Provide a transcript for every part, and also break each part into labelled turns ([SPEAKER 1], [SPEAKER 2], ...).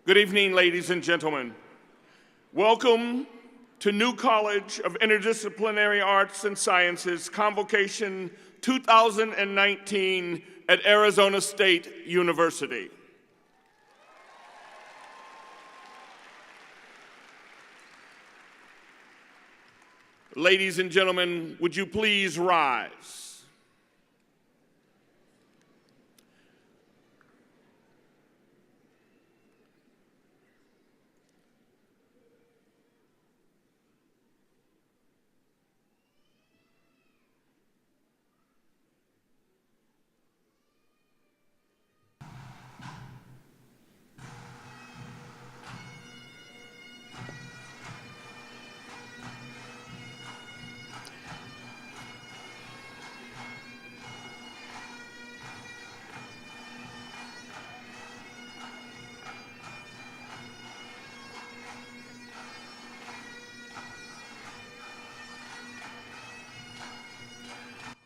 [SPEAKER 1] Good evening, ladies and gentlemen. Welcome to New College of Interdisciplinary Arts and Sciences Convocation 2019 at Arizona State University. Ladies and gentlemen, would you please rise?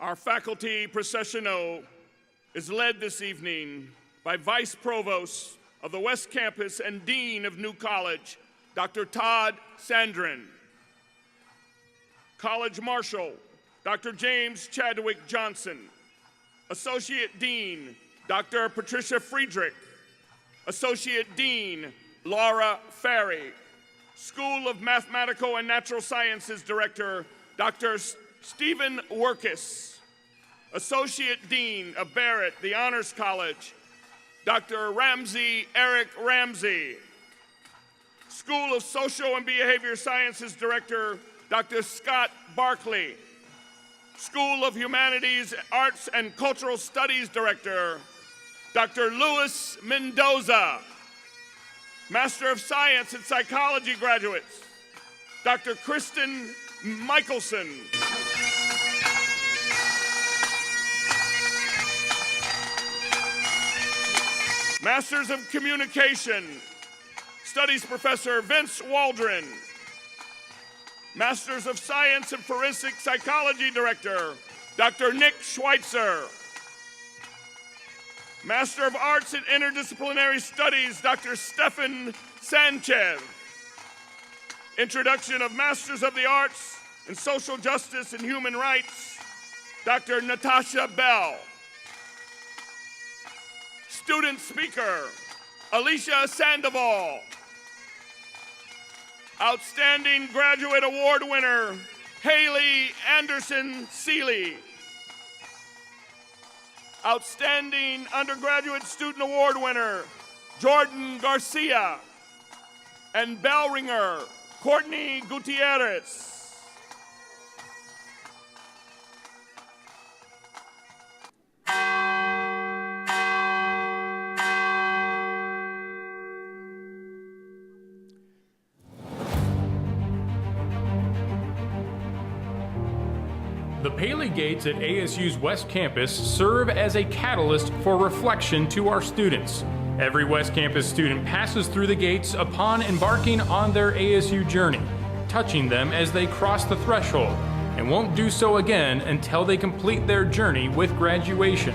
[SPEAKER 1] Our faculty processional is led this evening by Vice Provost of the West Campus and Dean of New College, Dr. Todd Sandrin. College Marshal, Dr. James Chadwick Johnson. Associate Dean, Dr. Patricia Friedrich. Associate Dean, Laura Ferry. School of Mathematical and Natural Sciences Director, Dr. Stephen Workis. Associate Dean of Barrett, the Honors College, Dr. Ramsey Eric Ramsey. School of Social and Behavior Sciences Director, Dr. Scott Barkley. School of Humanities, Arts, and Cultural Studies Director, Dr. Luis Mendoza. Master of Science in Psychology graduates, Dr. Kristen Michelson. Masters of Communication, Studies Professor Vince Waldron. Masters of Science and Forensic Psychology Director, Dr. Nick Schweitzer. Master of Arts in Interdisciplinary Studies, Dr. Stefan Sanchez. Introduction of Masters of the Arts in Social Justice and Human Rights, Dr. Natasha Bell. Student speaker, Alicia Sandoval. Outstanding Graduate Award winner, Haley Anderson Seeley. Outstanding Undergraduate Student Award winner, Jordan Garcia. And bell ringer, Courtney Gutierrez.
[SPEAKER 2] The Paley Gates at ASU's West Campus serve as a catalyst for reflection to our students. Every West Campus student passes through the gates upon embarking on their ASU journey, touching them as they cross the threshold, and won't do so again until they complete their journey with graduation.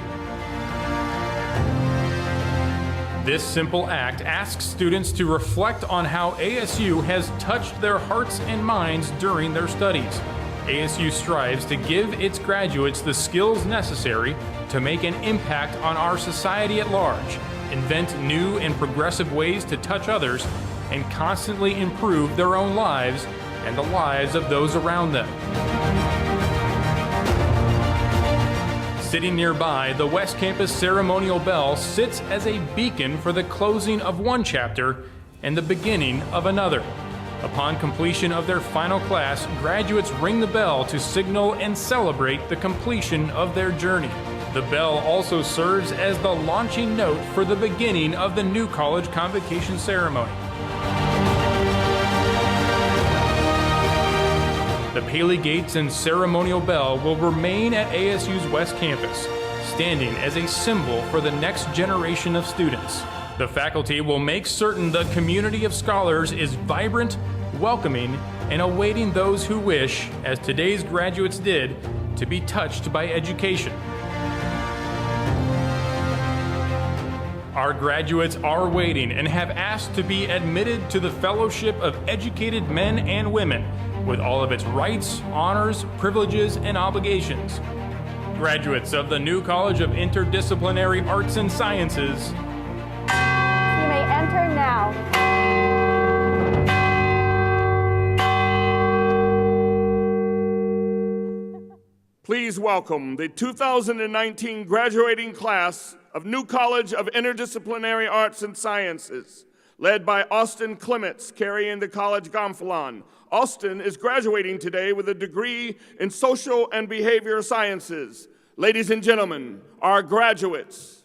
[SPEAKER 2] This simple act asks students to reflect on how ASU has touched their hearts and minds during their studies. ASU strives to give its graduates the skills necessary to make an impact on our society at large, invent new and progressive ways to touch others, and constantly improve their own lives and the lives of those around them. Sitting nearby, the West Campus ceremonial bell sits as a beacon for the closing of one chapter and the beginning of another. Upon completion of their final class, graduates ring the bell to signal and celebrate the completion of their journey. The bell also serves as the launching note for the beginning of the New College Convocation ceremony. The Paley Gates and ceremonial bell will remain at ASU's West Campus, standing as a symbol for the next generation of students. The faculty will make certain the community of scholars is vibrant, welcoming, and awaiting those who wish, as today's graduates did, to be touched by education. Our graduates are waiting and have asked to be admitted to the Fellowship of Educated Men and Women with all of its rights, honors, privileges, and obligations. Graduates of the New College of Interdisciplinary Arts and Sciences,
[SPEAKER 3] you may enter now.
[SPEAKER 1] Please welcome the 2019 graduating class of New College of Interdisciplinary Arts and Sciences, led by Austin Clements, carrying the college gonfalon. Austin is graduating today with a degree in social and behavior sciences. Ladies and gentlemen, our graduates.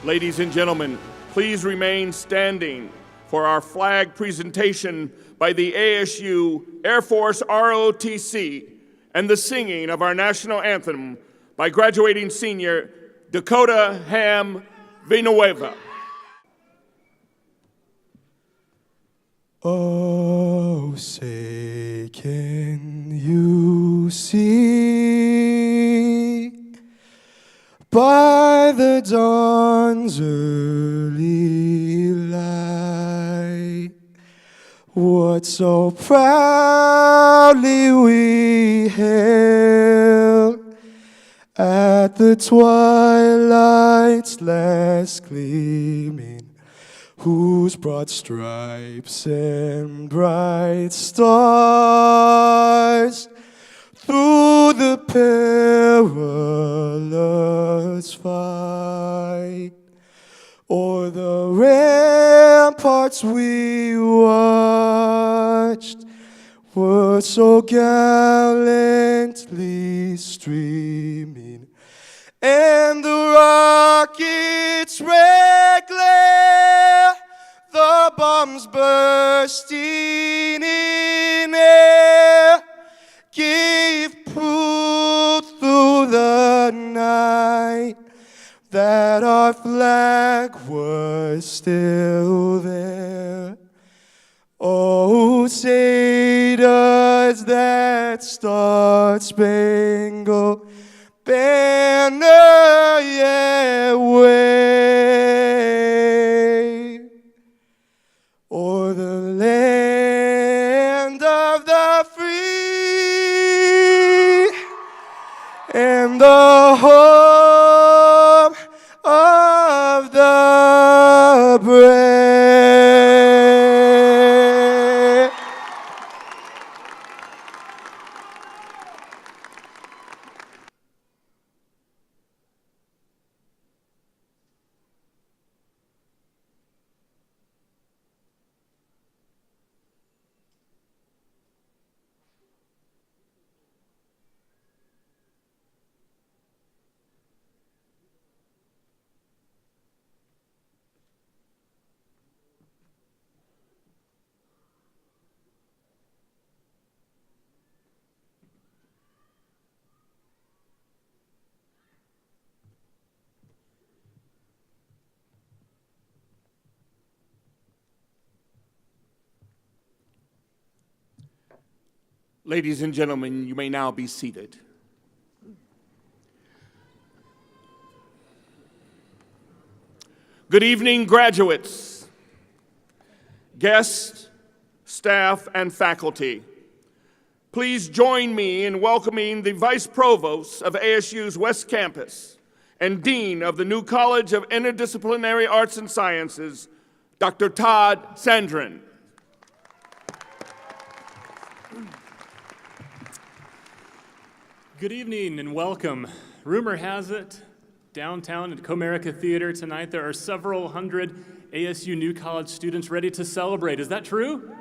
[SPEAKER 1] Ladies and gentlemen, please remain standing for our flag presentation by the ASU Air Force ROTC and the singing of our national anthem by graduating senior Dakota Ham Villanueva.
[SPEAKER 4] Oh, say can you see by the dawn's early light what so proudly we hailed at the twilight's last gleaming, whose broad stripes and bright stars through the perilous fight o'er the ramparts we watched were so gallantly streaming, and the rockets' red glare, the bombs bursting in air, gave proof through the night that our flag was still there. Oh, say does that star-spangled banner yet wave o'er the land of the free and the home of the brave.
[SPEAKER 1] Ladies and gentlemen, you may now be seated. Good evening, graduates, guests, staff, and faculty. Please join me in welcoming the Vice Provost of ASU's West Campus and Dean of the new College of Interdisciplinary Arts and Sciences, Dr. Todd Sandrin.
[SPEAKER 5] Good evening and welcome. Rumor has it, downtown at Comerica Theatre tonight, there are several hundred ASU New College students ready to celebrate. Is that true?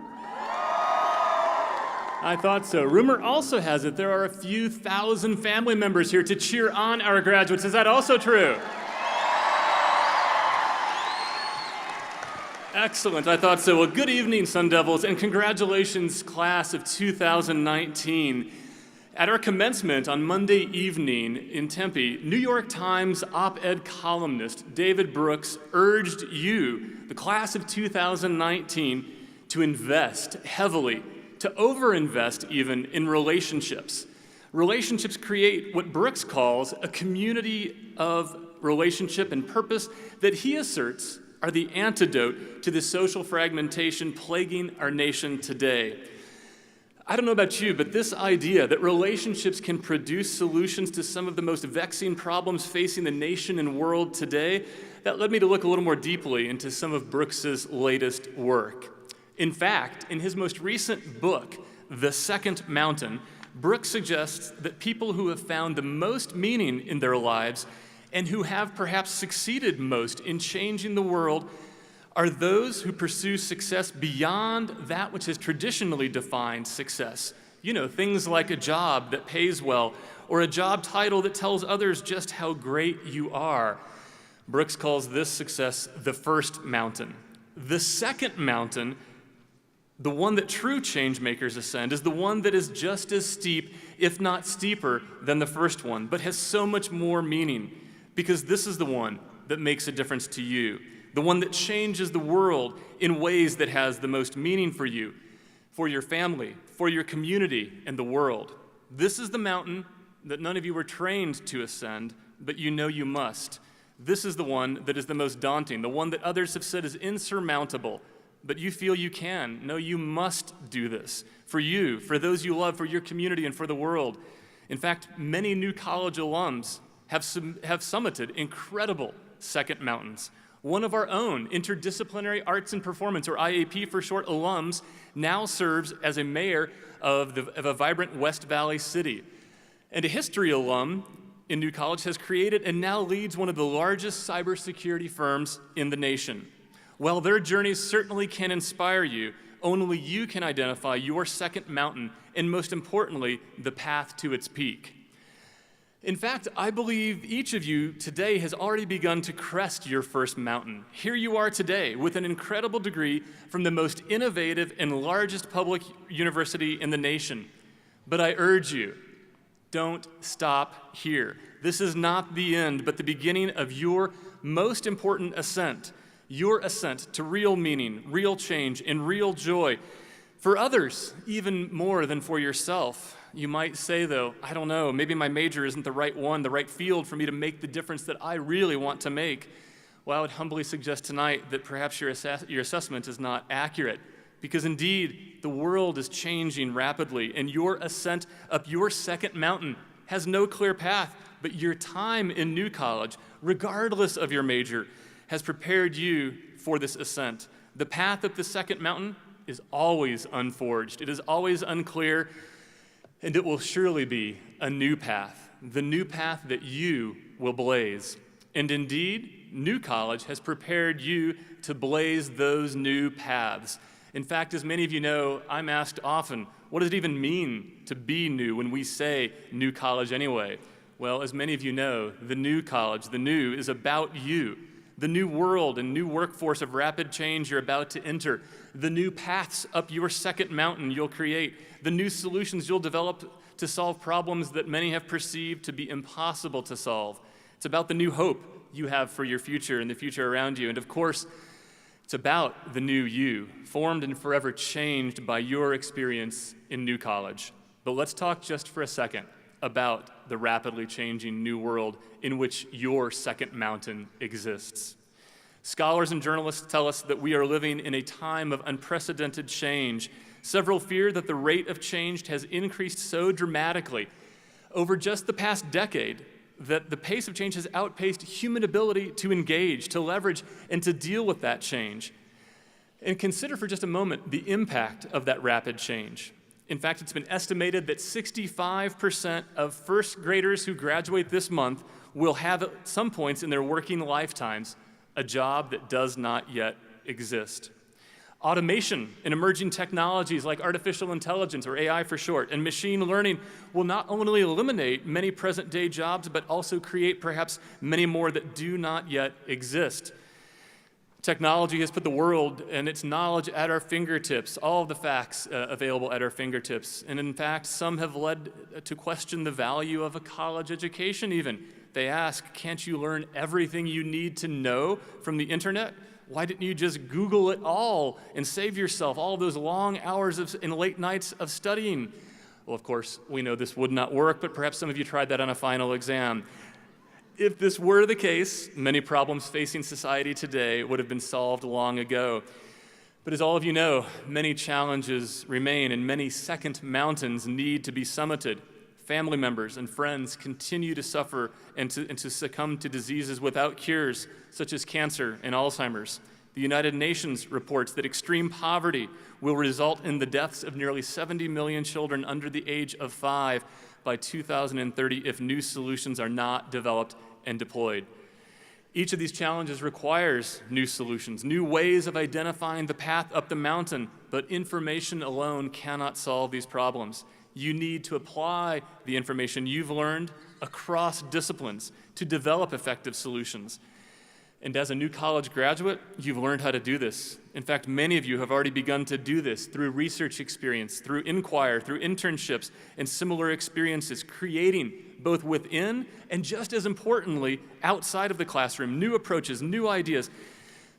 [SPEAKER 5] I thought so. Rumor also has it there are a few thousand family members here to cheer on our graduates. Is that also true? Excellent, I thought so. Well, good evening, Sun Devils, and congratulations, class of 2019. At our commencement on Monday evening in Tempe, New York Times op-ed columnist David Brooks urged you, the class of 2019, to invest heavily, to overinvest even in relationships. Relationships create what Brooks calls a community of relationship and purpose that he asserts are the antidote to the social fragmentation plaguing our nation today. I don't know about you, but this idea that relationships can produce solutions to some of the most vexing problems facing the nation and world today, that led me to look a little more deeply into some of Brooks's latest work. In fact, in his most recent book, The Second Mountain, Brooks suggests that people who have found the most meaning in their lives and who have perhaps succeeded most in changing the world are those who pursue success beyond that which has traditionally defined success. You know, things like a job that pays well, or a job title that tells others just how great you are. Brooks calls this success the first mountain. The second mountain, the one that true change makers ascend, is the one that is just as steep, if not steeper, than the first one, but has so much more meaning, because this is the one that makes a difference to you, the one that changes the world in ways that has the most meaning for you, for your family, for your community, and the world. This is the mountain that none of you were trained to ascend, but you know you must. This is the one that is the most daunting, the one that others have said is insurmountable, but you feel you can. No, you must do this for you, for those you love, for your community, and for the world. In fact, many new college alums have summited incredible second mountains. One of our own, Interdisciplinary Arts and Performance, or IAP for short, alums, now serves as a mayor of a vibrant West Valley city. And a history alum in New College has created and now leads one of the largest cybersecurity firms in the nation. While their journeys certainly can inspire you, only you can identify your second mountain, and most importantly, the path to its peak. In fact, I believe each of you today has already begun to crest your first mountain. Here you are today with an incredible degree from the most innovative and largest public university in the nation. But I urge you, don't stop here. This is not the end, but the beginning of your most important ascent, your ascent to real meaning, real change, and real joy. For others, even more than for yourself. You might say, though, I don't know, maybe my major isn't the right one, the right field for me to make the difference that I really want to make. Well, I would humbly suggest tonight that perhaps your assessment is not accurate, because indeed, the world is changing rapidly, and your ascent up your second mountain has no clear path, but your time in New College, regardless of your major, has prepared you for this ascent. The path up the second mountain is always unforged. It is always unclear, and it will surely be a new path, the new path that you will blaze. And indeed, New College has prepared you to blaze those new paths. In fact, as many of you know, I'm asked often, what does it even mean to be new when we say New College anyway? Well, as many of you know, the New College, the new, is about you. The new world and new workforce of rapid change you're about to enter, the new paths up your second mountain you'll create, the new solutions you'll develop to solve problems that many have perceived to be impossible to solve. It's about the new hope you have for your future and the future around you. And of course, it's about the new you, formed and forever changed by your experience in New College. But let's talk just for a second about the rapidly changing new world in which your second mountain exists. Scholars and journalists tell us that we are living in a time of unprecedented change. Several fear that the rate of change has increased so dramatically over just the past decade that the pace of change has outpaced human ability to engage, to leverage, and to deal with that change. And consider for just a moment the impact of that rapid change. In fact, it's been estimated that 65% of first graders who graduate this month will have at some points in their working lifetimes a job that does not yet exist. Automation and emerging technologies like artificial intelligence, or AI for short, and machine learning will not only eliminate many present-day jobs, but also create perhaps many more that do not yet exist. Technology has put the world and its knowledge at our fingertips, all of the facts available at our fingertips. And in fact, some have led to question the value of a college education even. They ask, can't you learn everything you need to know from the internet? Why didn't you just Google it all and save yourself all those long hours and late nights of studying? Well, of course, we know this would not work, but perhaps some of you tried that on a final exam. If this were the case, many problems facing society today would have been solved long ago. But as all of you know, many challenges remain and many second mountains need to be summited. Family members and friends continue to suffer and to succumb to diseases without cures, such as cancer and Alzheimer's. The United Nations reports that extreme poverty will result in the deaths of nearly 70 million children under the age of 5 by 2030 if new solutions are not developed and deployed. Each of these challenges requires new solutions, new ways of identifying the path up the mountain, but information alone cannot solve these problems. You need to apply the information you've learned across disciplines to develop effective solutions. And as a new college graduate, you've learned how to do this. In fact, many of you have already begun to do this through research experience, through Inquire, through internships, and similar experiences, creating both within and, just as importantly, outside of the classroom, new approaches, new ideas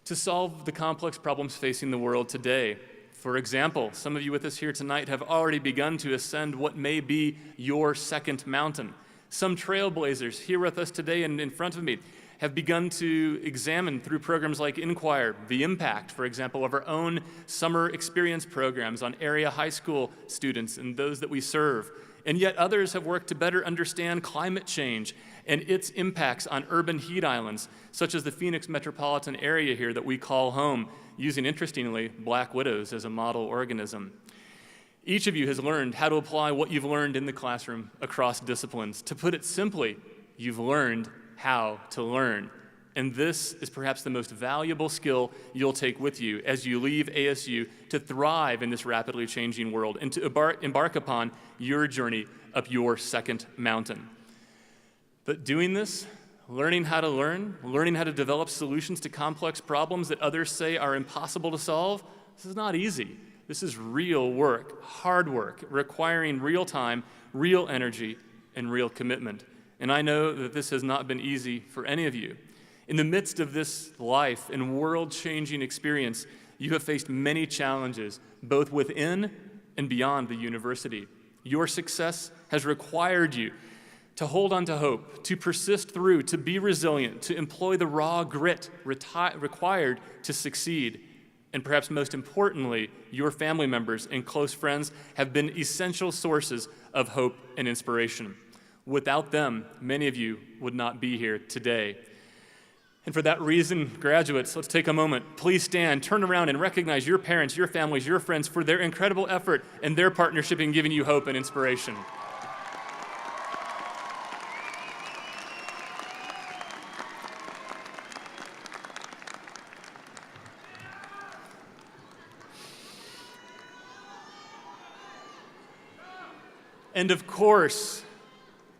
[SPEAKER 5] to solve the complex problems facing the world today. For example, some of you with us here tonight have already begun to ascend what may be your second mountain. Some trailblazers here with us today and in front of me have begun to examine through programs like Inquire the impact, for example, of our own summer experience programs on area high school students and those that we serve. And yet others have worked to better understand climate change and its impacts on urban heat islands, such as the Phoenix metropolitan area here that we call home, using, interestingly, black widows as a model organism. Each of you has learned how to apply what you've learned in the classroom across disciplines. To put it simply, you've learned how to learn. And this is perhaps the most valuable skill you'll take with you as you leave ASU to thrive in this rapidly changing world and to embark upon your journey up your second mountain. But doing this, learning how to learn, learning how to develop solutions to complex problems that others say are impossible to solve, this is not easy. This is real work, hard work, requiring real time, real energy, and real commitment. And I know that this has not been easy for any of you. In the midst of this life and world-changing experience, you have faced many challenges, both within and beyond the university. Your success has required you to hold on to hope, to persist through, to be resilient, to employ the raw grit required to succeed. And perhaps most importantly, your family members and close friends have been essential sources of hope and inspiration. Without them, many of you would not be here today. And for that reason, graduates, let's take a moment. Please stand, turn around, and recognize your parents, your families, your friends for their incredible effort and their partnership in giving you hope and inspiration. And of course,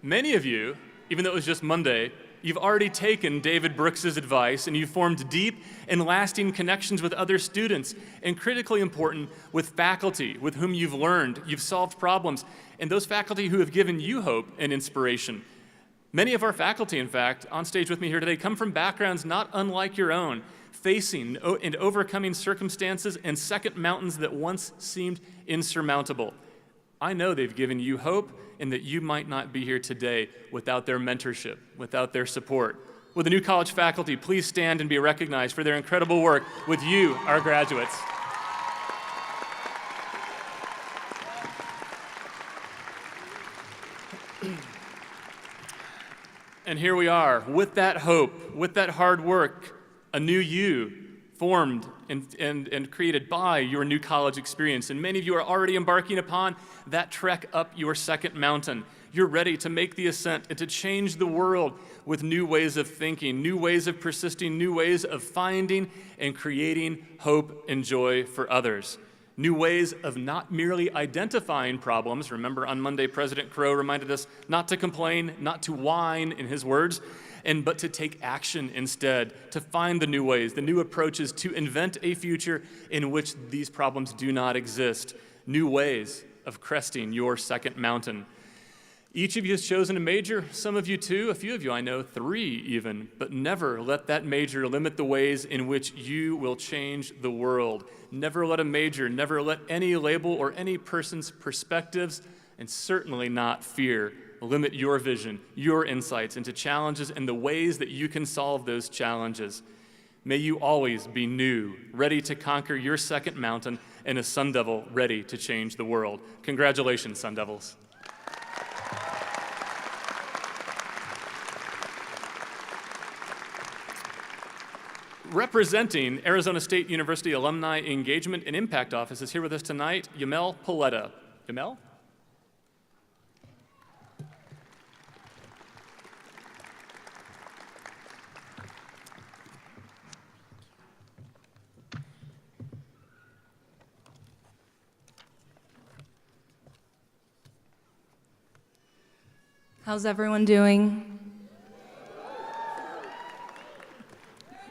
[SPEAKER 5] many of you, even though it was just Monday, you've already taken David Brooks's advice and you've formed deep and lasting connections with other students, and critically important, with faculty with whom you've learned, you've solved problems, and those faculty who have given you hope and inspiration. Many of our faculty, in fact, on stage with me here today, come from backgrounds not unlike your own, facing and overcoming circumstances and second mountains that once seemed insurmountable. I know they've given you hope and that you might not be here today without their mentorship, without their support. Will the new college faculty please stand and be recognized for their incredible work with you, our graduates. And here we are, with that hope, with that hard work, a new you formed and created by your new college experience. And many of you are already embarking upon that trek up your second mountain. You're ready to make the ascent and to change the world with new ways of thinking, new ways of persisting, new ways of finding and creating hope and joy for others. New ways of not merely identifying problems. Remember on Monday, President Crow reminded us not to complain, not to whine, in his words, but to take action instead, to find the new ways, the new approaches to invent a future in which these problems do not exist. New ways of cresting your second mountain. Each of you has chosen a major, some of you two, a few of you I know, 3 even, but never let that major limit the ways in which you will change the world. Never let a major, never let any label or any person's perspectives, and certainly not fear, limit your vision, your insights into challenges and the ways that you can solve those challenges. May you always be new, ready to conquer your second mountain, and a Sun Devil ready to change the world. Congratulations, Sun Devils. Representing Arizona State University Alumni Engagement and Impact Office is here with us tonight, Yamel Paletta. Yamel?
[SPEAKER 6] How's everyone doing?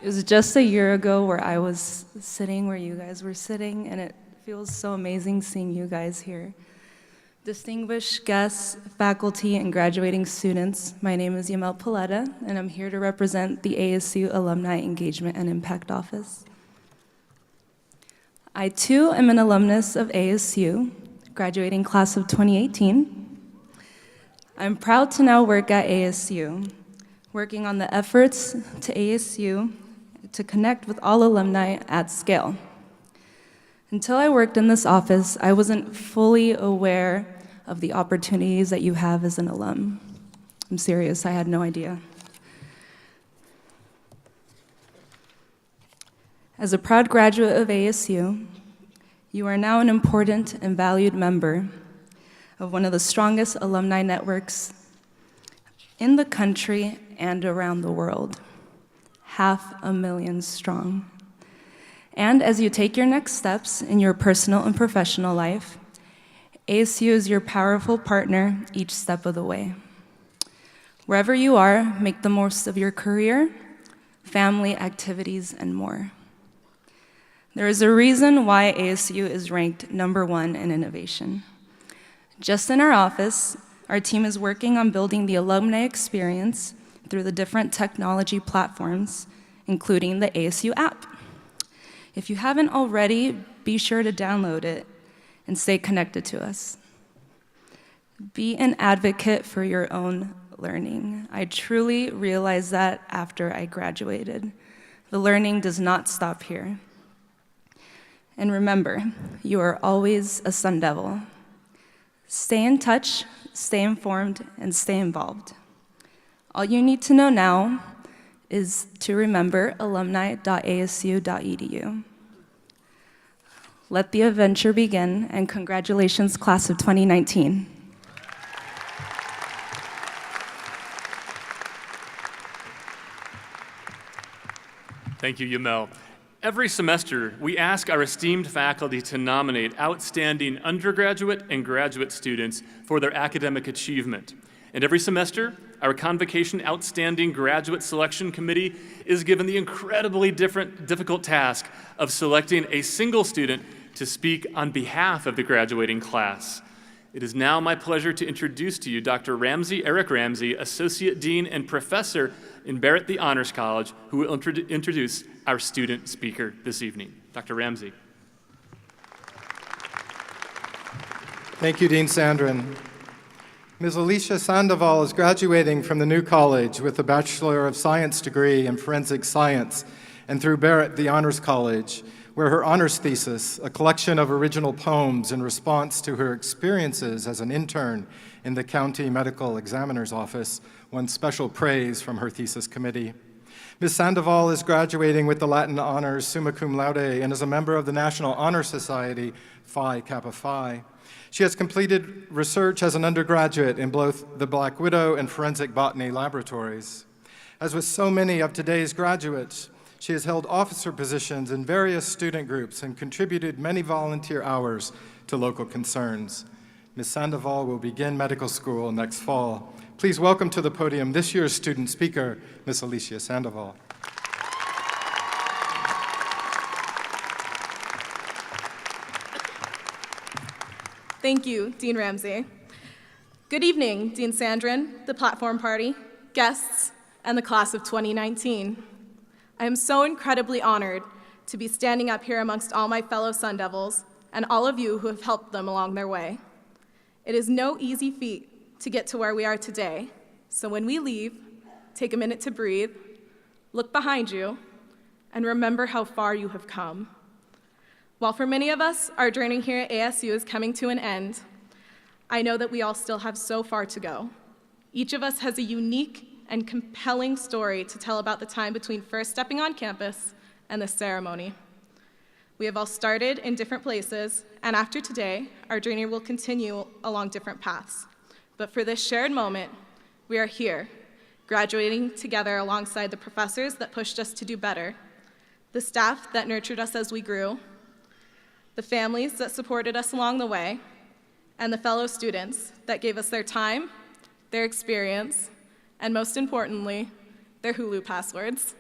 [SPEAKER 6] was just a year ago where I was sitting where you guys were sitting, and it feels so amazing seeing you guys here. Distinguished guests, faculty, and graduating students, my name is Yamel Paletta, and I'm here to represent the ASU Alumni Engagement and Impact Office. I too am an alumnus of ASU, graduating class of 2018. I'm proud to now work at ASU, working on the efforts to ASU to connect with all alumni at scale. Until I worked in this office, I wasn't fully aware of the opportunities that you have as an alum. I'm serious, I had no idea. As a proud graduate of ASU, you are now an important and valued member of one of the strongest alumni networks in the country and around the world, 500,000 strong. And as you take your next steps in your personal and professional life, ASU is your powerful partner each step of the way. Wherever you are, make the most of your career, family, activities, and more. There is a reason why ASU is ranked #1 in innovation. Just in our office, our team is working on building the alumni experience through the different technology platforms, including the ASU app. If you haven't already, be sure to download it and stay connected to us. Be an advocate for your own learning. I truly realized that after I graduated. The learning does not stop here. And remember, you are always a Sun Devil. Stay in touch, stay informed, and stay involved. All you need to know now is to remember alumni.asu.edu. Let the adventure begin, and congratulations, class of 2019.
[SPEAKER 5] Thank you, Yamel. Every semester, we ask our esteemed faculty to nominate outstanding undergraduate and graduate students for their academic achievement. And every semester, our Convocation Outstanding Graduate Selection Committee is given the incredibly difficult task of selecting a single student to speak on behalf of the graduating class. It is now my pleasure to introduce to you Dr. Eric Ramsey, Associate Dean and Professor in Barrett the Honors College, who will introduce our student speaker this evening. Dr. Ramsey.
[SPEAKER 7] Thank you, Dean Sandrin. Ms. Alicia Sandoval is graduating from the new college with a Bachelor of Science degree in Forensic Science and through Barrett the Honors College, where her honors thesis, a collection of original poems in response to her experiences as an intern in the County Medical Examiner's Office, won special praise from her thesis committee. Ms. Sandoval is graduating with the Latin honors summa cum laude and is a member of the National Honor Society, Phi Kappa Phi. She has completed research as an undergraduate in both the Black Widow and Forensic Botany laboratories. As with so many of today's graduates, she has held officer positions in various student groups and contributed many volunteer hours to local concerns. Ms. Sandoval will begin medical school next fall. Please welcome to the podium this year's student speaker, Ms. Alicia Sandoval.
[SPEAKER 8] Thank you, Dean Ramsey. Good evening, Dean Sandrin, the platform party, guests, and the class of 2019. I am so incredibly honored to be standing up here amongst all my fellow Sun Devils and all of you who have helped them along their way. It is no easy feat to get to where we are today, so when we leave, take a minute to breathe, look behind you, and remember how far you have come. While for many of us, our journey here at ASU is coming to an end, I know that we all still have so far to go. Each of us has a unique and compelling story to tell about the time between first stepping on campus and the ceremony. We have all started in different places, and after today, our journey will continue along different paths. But for this shared moment, we are here, graduating together alongside the professors that pushed us to do better, the staff that nurtured us as we grew, the families that supported us along the way, and the fellow students that gave us their time, their experience, and most importantly, their Hulu passwords.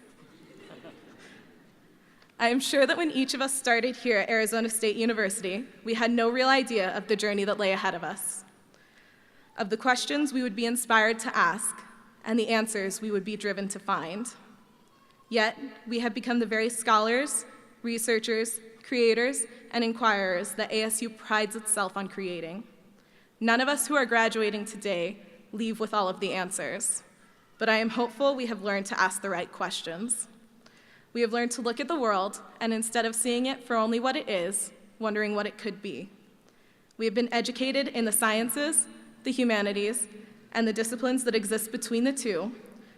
[SPEAKER 8] I am sure that when each of us started here at Arizona State University, we had no real idea of the journey that lay ahead of us, of the questions we would be inspired to ask, and the answers we would be driven to find. Yet, we have become the very scholars, researchers, creators, and inquirers that ASU prides itself on creating. None of us who are graduating today leave with all of the answers, but I am hopeful we have learned to ask the right questions. We have learned to look at the world, and instead of seeing it for only what it is, wondering what it could be. We have been educated in the sciences, the humanities, and the disciplines that exist between the two,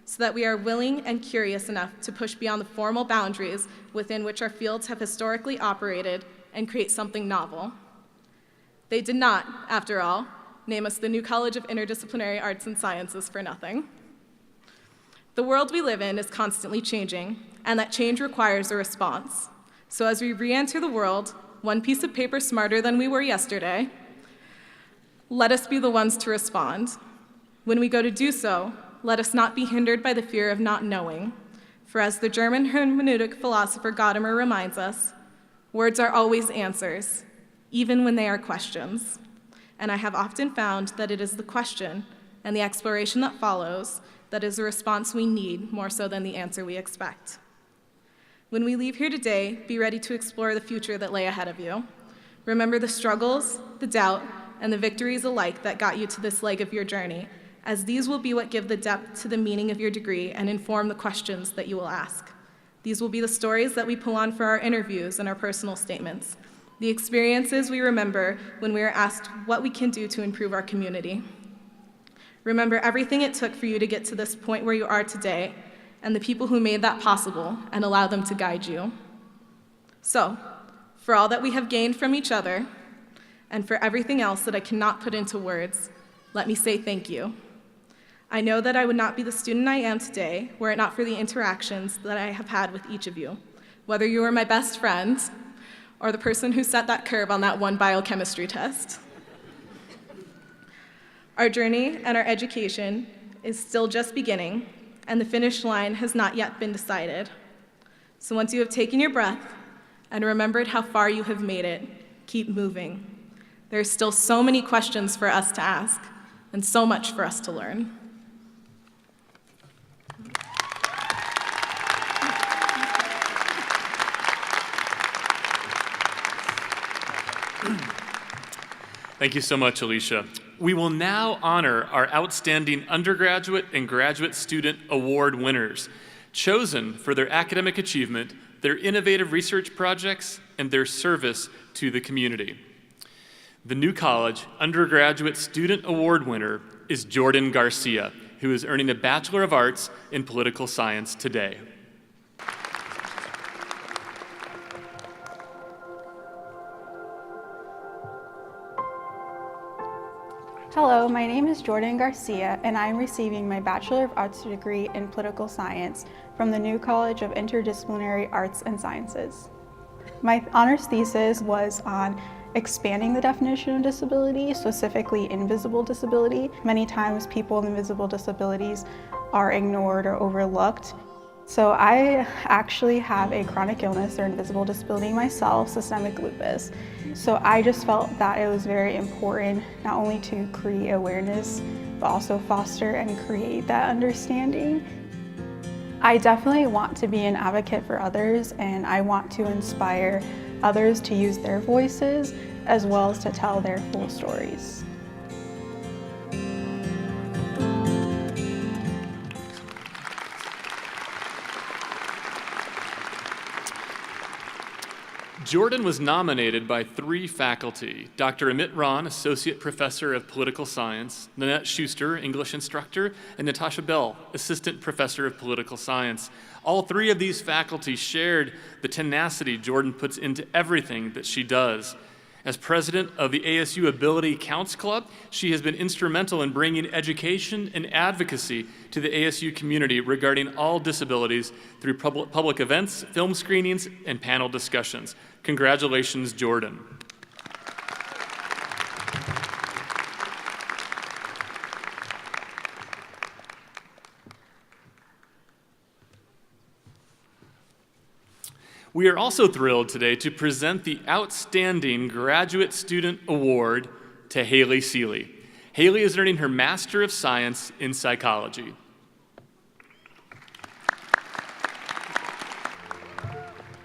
[SPEAKER 8] so that we are willing and curious enough to push beyond the formal boundaries within which our fields have historically operated and create something novel. They did not, after all, name us the New College of Interdisciplinary Arts and Sciences for nothing. The world we live in is constantly changing, and that change requires a response. So as we re-enter the world, one piece of paper smarter than we were yesterday, let us be the ones to respond. When we go to do so, let us not be hindered by the fear of not knowing. For as the German hermeneutic philosopher Gadamer reminds us, words are always answers, even when they are questions. And I have often found that it is the question and the exploration that follows that is the response we need more so than the answer we expect. When we leave here today, be ready to explore the future that lay ahead of you. Remember the struggles, the doubt, and the victories alike that got you to this leg of your journey, as these will be what give the depth to the meaning of your degree and inform the questions that you will ask. These will be the stories that we pull on for our interviews and our personal statements, the experiences we remember when we are asked what we can do to improve our community. Remember everything it took for you to get to this point where you are today, and the people who made that possible, and allow them to guide you. So, for all that we have gained from each other, and for everything else that I cannot put into words, let me say thank you. I know that I would not be the student I am today were it not for the interactions that I have had with each of you, whether you were my best friend or the person who set that curve on that one biochemistry test. Our journey and our education is still just beginning, and the finish line has not yet been decided. So once you have taken your breath and remembered how far you have made it, keep moving. There are still so many questions for us to ask, and so much for us to learn.
[SPEAKER 5] Thank you so much, Alicia. We will now honor our outstanding undergraduate and graduate student award winners, chosen for their academic achievement, their innovative research projects, and their service to the community. The New College Undergraduate Student Award winner is Jordan Garcia, who is earning a Bachelor of Arts in Political Science today.
[SPEAKER 3] Hello, my name is Jordan Garcia, and I am receiving my Bachelor of Arts degree in Political Science from the New College of Interdisciplinary Arts and Sciences. My honors thesis was on expanding the definition of disability, specifically invisible disability. Many times people with invisible disabilities are ignored or overlooked. So I actually have a chronic illness or invisible disability myself, systemic lupus. So I just felt that it was very important not only to create awareness, but also foster and create that understanding. I definitely want to be an advocate for others, and I want to inspire others to use their voices as well as to tell their full stories.
[SPEAKER 5] Jordan was nominated by 3 faculty: Dr. Amit Ron, Associate Professor of Political Science, Nanette Schuster, English Instructor, and Natasha Bell, Assistant Professor of Political Science. All 3 of these faculty shared the tenacity Jordan puts into everything that she does. As president of the ASU Ability Counts Club, she has been instrumental in bringing education and advocacy to the ASU community regarding all disabilities through public events, film screenings, and panel discussions. Congratulations, Jordan. We are also thrilled today to present the Outstanding Graduate Student Award to Haley Seeley. Haley is earning her Master of Science in Psychology.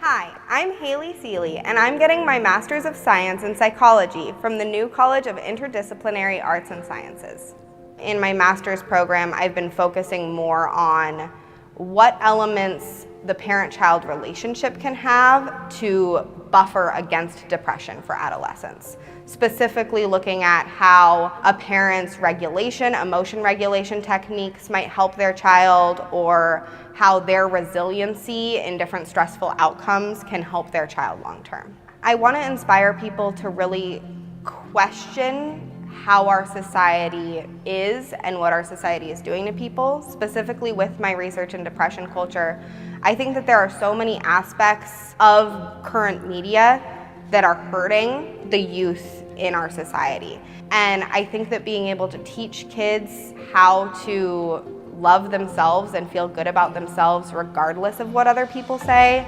[SPEAKER 9] Hi, I'm Haley Seeley, and I'm getting my Master's of Science in Psychology from the New College of Interdisciplinary Arts and Sciences. In my master's program, I've been focusing more on what elements the parent-child relationship can have to buffer against depression for adolescents. Specifically looking at how a parent's regulation, emotion regulation techniques might help their child, or how their resiliency in different stressful outcomes can help their child long term. I want to inspire people to really question how our society is and what our society is doing to people. Specifically with my research in depression culture, I think that there are so many aspects of current media that are hurting the youth in our society. And I think that being able to teach kids how to love themselves and feel good about themselves regardless of what other people say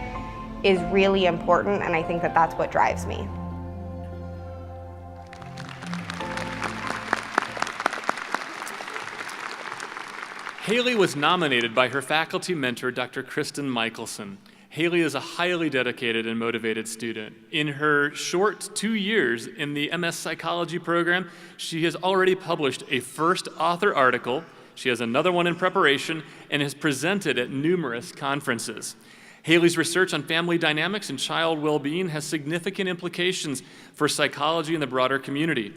[SPEAKER 9] is really important, and I think that that's what drives me.
[SPEAKER 5] Haley was nominated by her faculty mentor, Dr. Kristen Michelson. Haley is a highly dedicated and motivated student. In her short 2 years in the MS Psychology program, she has already published a first author article, she has another one in preparation, and has presented at numerous conferences. Haley's research on family dynamics and child well-being has significant implications for psychology and the broader community.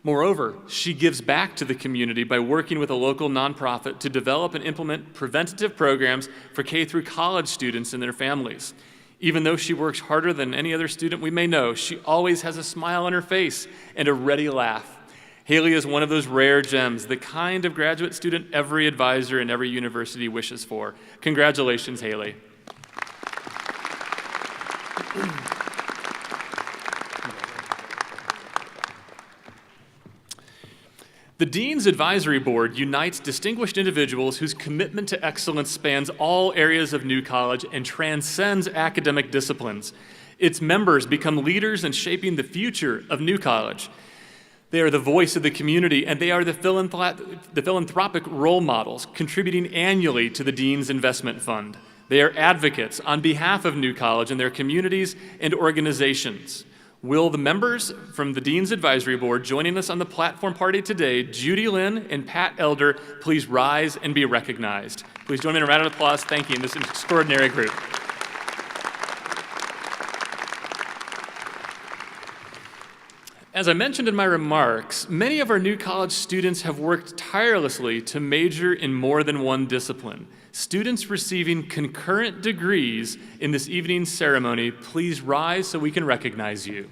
[SPEAKER 5] Moreover, she gives back to the community by working with a local nonprofit to develop and implement preventative programs for K through college students and their families. Even though she works harder than any other student we may know, she always has a smile on her face and a ready laugh. Haley is one of those rare gems, the kind of graduate student every advisor and every university wishes for. Congratulations, Haley. The Dean's Advisory Board unites distinguished individuals whose commitment to excellence spans all areas of New College and transcends academic disciplines. Its members become leaders in shaping the future of New College. They are the voice of the community, and they are the philanthropic role models, contributing annually to the Dean's Investment Fund. They are advocates on behalf of New College and their communities and organizations. Will the members from the Dean's Advisory Board joining us on the platform party today, Judy Lynn and Pat Elder, please rise and be recognized. Please join me in a round of applause thanking this extraordinary group. As I mentioned in my remarks, many of our New College students have worked tirelessly to major in more than one discipline. Students receiving concurrent degrees in this evening's ceremony, please rise so we can recognize you.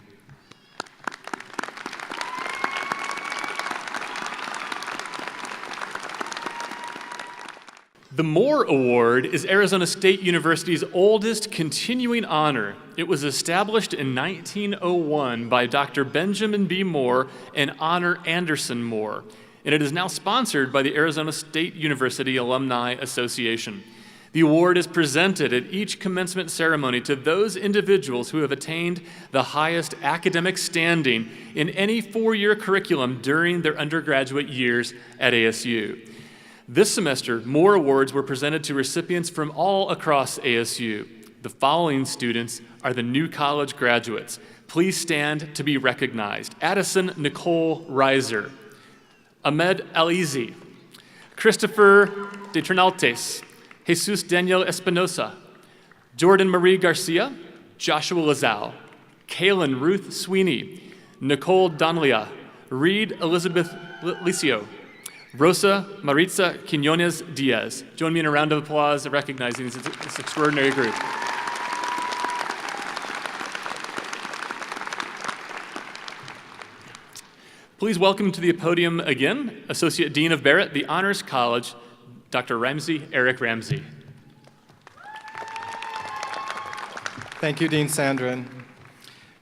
[SPEAKER 5] The Moore Award is Arizona State University's oldest continuing honor. It was established in 1901 by Dr. Benjamin B. Moore and Honor Anderson Moore, and it is now sponsored by the Arizona State University Alumni Association. The award is presented at each commencement ceremony to those individuals who have attained the highest academic standing in any four-year curriculum during their undergraduate years at ASU. This semester, more awards were presented to recipients from all across ASU. The following students are the New College graduates. Please stand to be recognized. Addison Nicole Reiser, Ahmed Alizi, Christopher De Trinaltes, Jesus Daniel Espinosa, Jordan Marie Garcia, Joshua Lazal, Kaylin Ruth Sweeney, Nicole Donlia, Reed Elizabeth Licio, Rosa Maritza Quinones Diaz. Join me in a round of applause recognizing this extraordinary group. Please welcome to the podium again, Associate Dean of Barrett, the Honors College, Dr. Eric Ramsey.
[SPEAKER 7] Thank you, Dean Sandrin.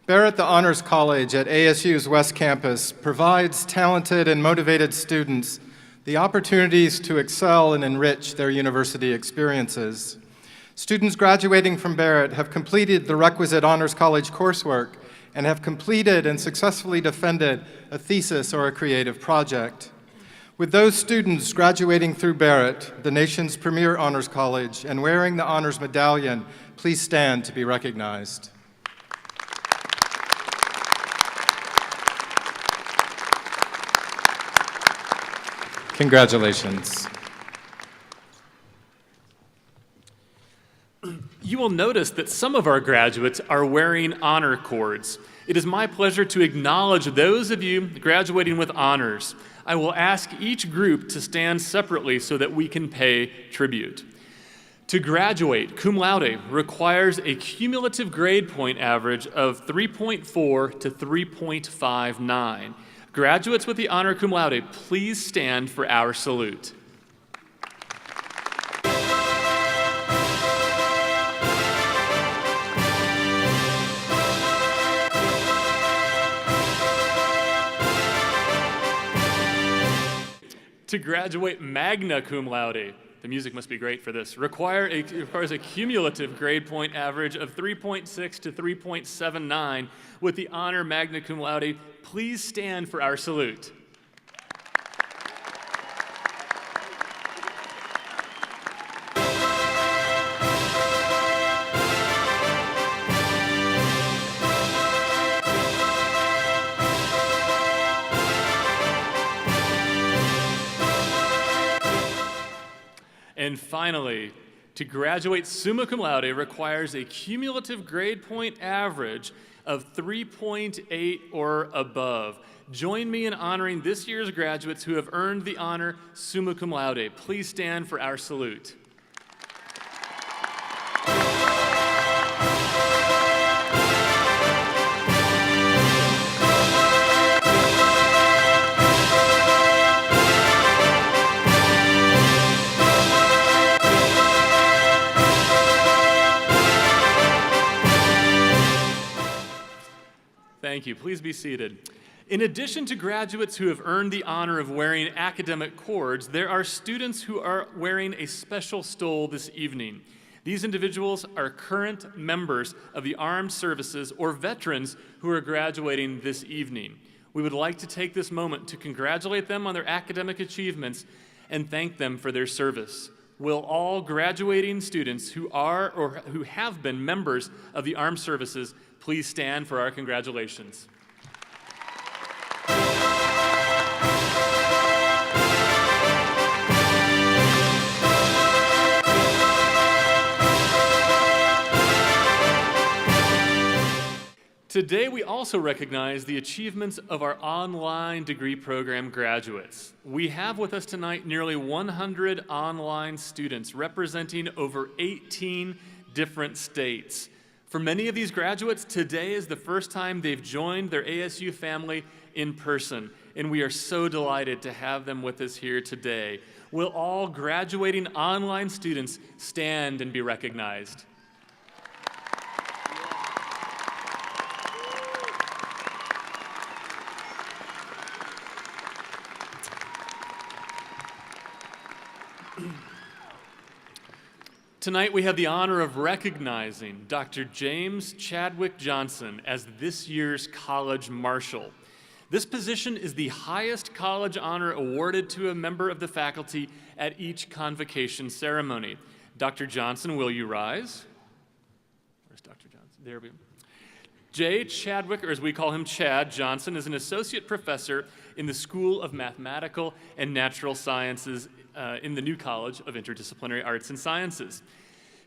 [SPEAKER 7] Barrett, the Honors College at ASU's West Campus, provides talented and motivated students the opportunities to excel and enrich their university experiences. Students graduating from Barrett have completed the requisite Honors College coursework and have completed and successfully defended a thesis or a creative project. With those students graduating through Barrett, the nation's premier honors college, and wearing the honors medallion, please stand to be recognized. Congratulations.
[SPEAKER 5] You will notice that some of our graduates are wearing honor cords. It is my pleasure to acknowledge those of you graduating with honors. I will ask each group to stand separately so that we can pay tribute. To graduate, cum laude requires a cumulative grade point average of 3.4 to 3.59. Graduates with the honor cum laude, please stand for our salute. To graduate magna cum laude, the music must be great for this, requires a cumulative grade point average of 3.6 to 3.79 with the honor magna cum laude. Please stand for our salute. And finally, to graduate summa cum laude requires a cumulative grade point average of 3.8 or above. Join me in honoring this year's graduates who have earned the honor summa cum laude. Please stand for our salute. Thank you. Please be seated. In addition to graduates who have earned the honor of wearing academic cords, there are students who are wearing a special stole this evening. These individuals are current members of the armed services or veterans who are graduating this evening. We would like to take this moment to congratulate them on their academic achievements and thank them for their service. Will all graduating students who are or who have been members of the armed services please stand for our congratulations. Today, we also recognize the achievements of our online degree program graduates. We have with us tonight nearly 100 online students representing over 18 different states. For many of these graduates, today is the first time they've joined their ASU family in person, and we are so delighted to have them with us here today. Will all graduating online students stand and be recognized? Tonight we have the honor of recognizing Dr. James Chadwick Johnson as this year's College Marshal. This position is the highest college honor awarded to a member of the faculty at each convocation ceremony. Dr. Johnson, will you rise? Where's Dr. Johnson? There we go. Jay Chadwick, or as we call him, Chad Johnson, is an associate professor in the School of Mathematical and Natural Sciences in the New College of Interdisciplinary Arts and Sciences.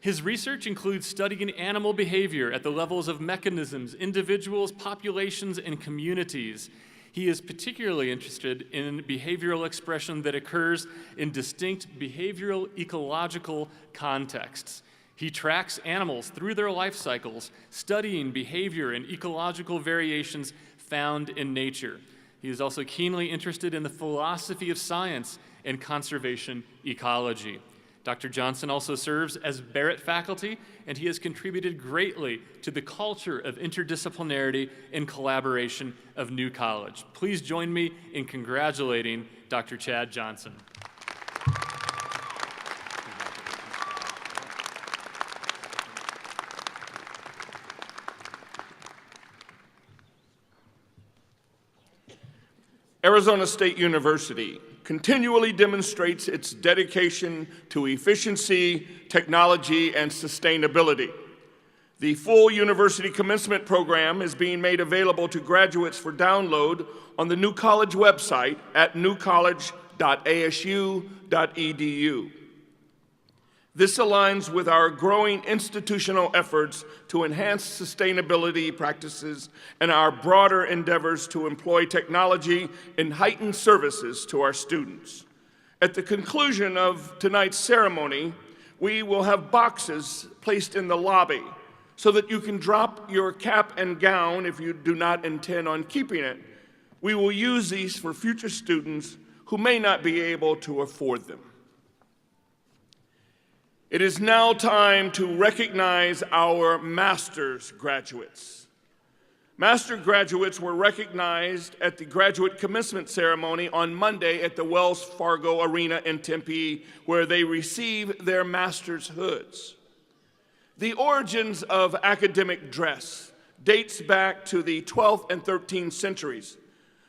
[SPEAKER 5] His research includes studying animal behavior at the levels of mechanisms, individuals, populations, and communities. He is particularly interested in behavioral expression that occurs in distinct behavioral ecological contexts. He tracks animals through their life cycles, studying behavior and ecological variations found in nature. He is also keenly interested in the philosophy of science and conservation ecology. Dr. Johnson also serves as Barrett faculty, and he has contributed greatly to the culture of interdisciplinarity and collaboration of New College. Please join me in congratulating Dr. Chad Johnson.
[SPEAKER 1] Arizona State University continually demonstrates its dedication to efficiency, technology, and sustainability. The full university commencement program is being made available to graduates for download on the New College website at newcollege.asu.edu. This aligns with our growing institutional efforts to enhance sustainability practices and our broader endeavors to employ technology in heightened services to our students. At the conclusion of tonight's ceremony, we will have boxes placed in the lobby so that you can drop your cap and gown if you do not intend on keeping it. We will use these for future students who may not be able to afford them. It is now time to recognize our master's graduates. Master graduates were recognized at the graduate commencement ceremony on Monday at the Wells Fargo Arena in Tempe, where they receive their master's hoods. The origins of academic dress dates back to the 12th and 13th centuries.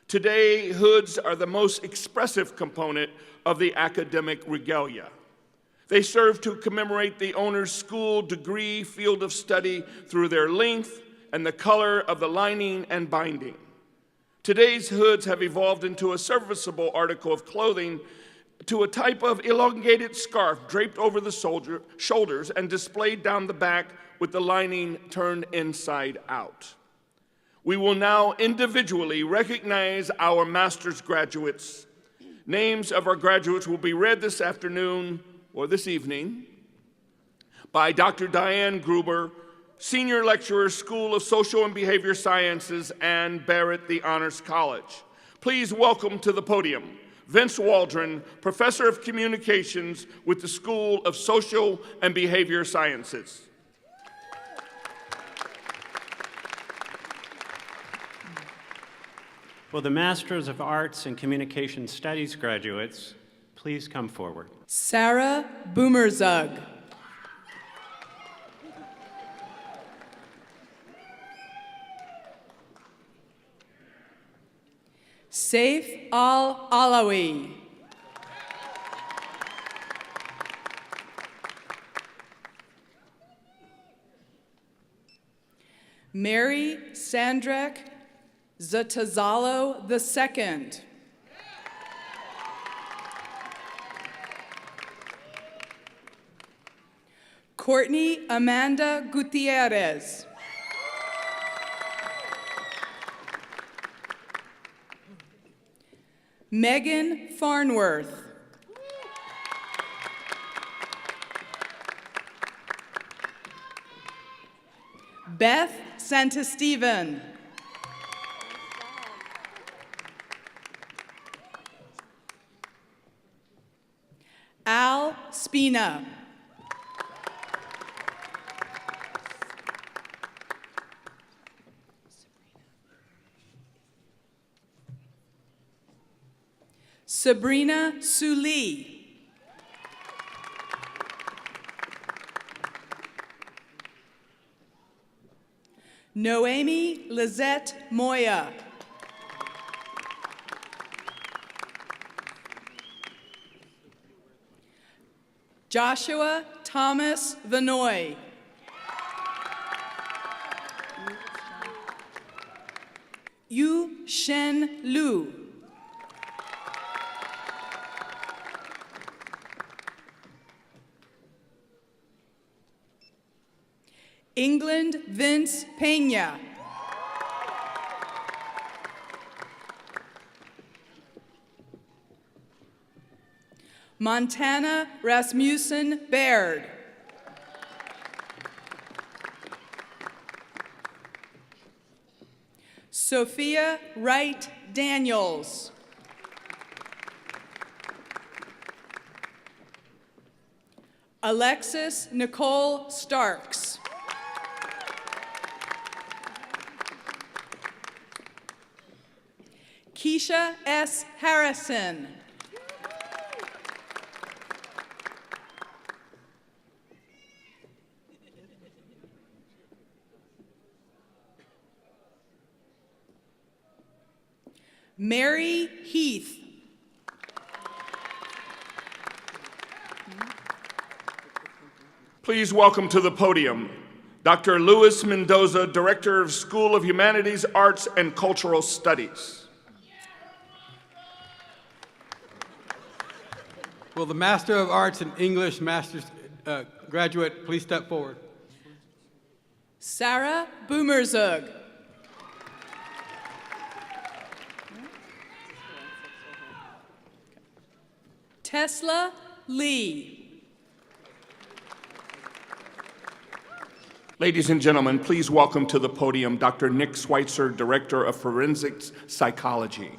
[SPEAKER 1] Today, hoods are the most expressive component of the academic regalia. They serve to commemorate the owner's school, degree, field of study through their length and the color of the lining and binding. Today's hoods have evolved into a serviceable article of clothing to a type of elongated scarf draped over the shoulders and displayed down the back with the lining turned inside out. We will now individually recognize our master's graduates. Names of our graduates will be read this afternoon or this evening by Dr. Diane Gruber, Senior Lecturer, School of Social and Behavior Sciences, and Barrett the Honors College. Please welcome to the podium Vince Waldron, Professor of Communications with the School of Social and Behavior Sciences.
[SPEAKER 10] Will the Masters of Arts and Communication Studies graduates please come forward?
[SPEAKER 11] Sarah Boomerzug. Saif Al-Alawi. Mary Sandrek Zatazalo II. Courtney Amanda Gutierrez. Megan Farnworth. Beth Santisteven. Al Spina. Sabrina Suli. Noemi Lizette Moya. Joshua Thomas Vanoy. Yu Shen Lu. England Vince Pena. Montana Rasmussen Baird. Sophia Wright Daniels. Alexis Nicole Starks. Keisha S. Harrison. Mary Heath.
[SPEAKER 1] Please welcome to the podium Dr. Luis Mendoza, Director of School of Humanities, Arts, and Cultural Studies.
[SPEAKER 12] Will the Master of Arts in English graduate please step forward?
[SPEAKER 11] Sarah Boomerzug. Tesla Lee.
[SPEAKER 1] Ladies and gentlemen, please welcome to the podium Dr. Nick Schweitzer, Director of Forensics Psychology.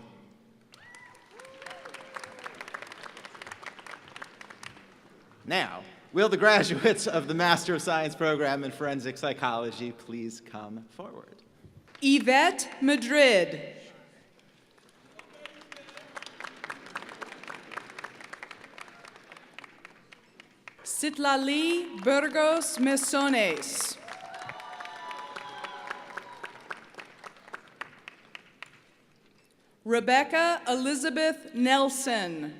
[SPEAKER 13] Now, will the graduates of the Master of Science program in Forensic Psychology please come forward?
[SPEAKER 11] Yvette Madrid. Citlali Burgos Mesones. Rebecca Elizabeth Nelson.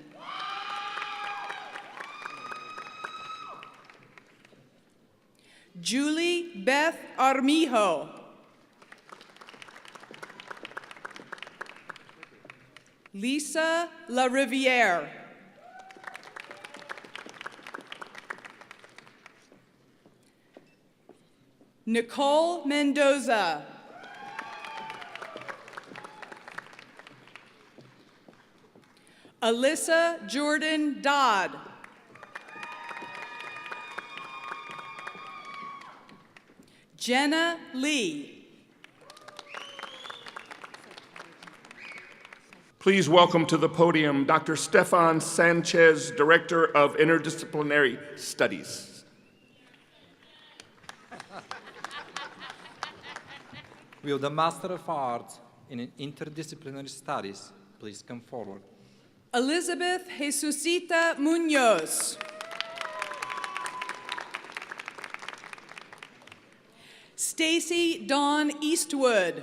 [SPEAKER 11] Julie Beth Armijo. Lisa La Riviere. Nicole Mendoza. Alyssa Jordan Dodd. Jenna Lee.
[SPEAKER 1] Please welcome to the podium Dr. Stefan Sanchez, Director of Interdisciplinary Studies.
[SPEAKER 14] Will the Master of Arts in Interdisciplinary Studies please come forward?
[SPEAKER 11] Elizabeth Jesusita Munoz. Stacy Dawn Eastwood.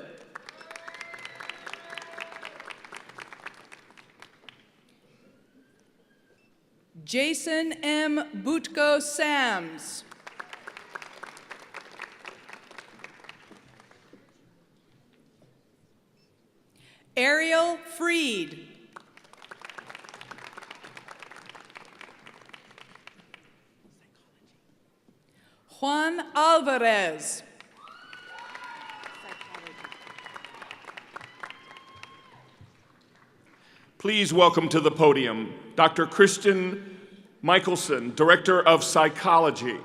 [SPEAKER 11] Jason M. Butko Sams. Ariel Freed. Juan Alvarez.
[SPEAKER 1] Please welcome to the podium Dr. Christian Michelson, Director of Psychology.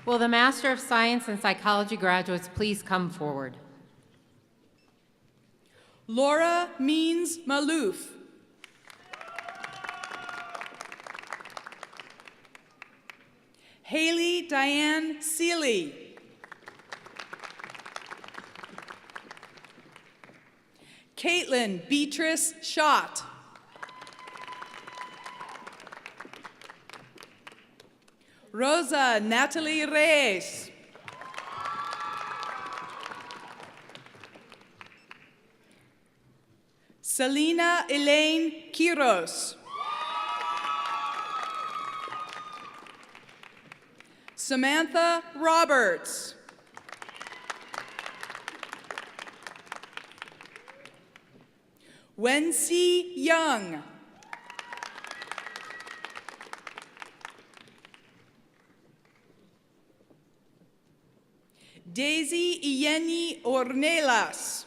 [SPEAKER 15] Will the Master of Science in Psychology graduates please come forward?
[SPEAKER 11] Laura Means Malouf. Haley Diane Seeley. Caitlin Beatrice Schott. Rosa Natalie Reyes. Selena Elaine Quiros. Samantha Roberts. Wency Young. Daisy Iyeni Ornelas.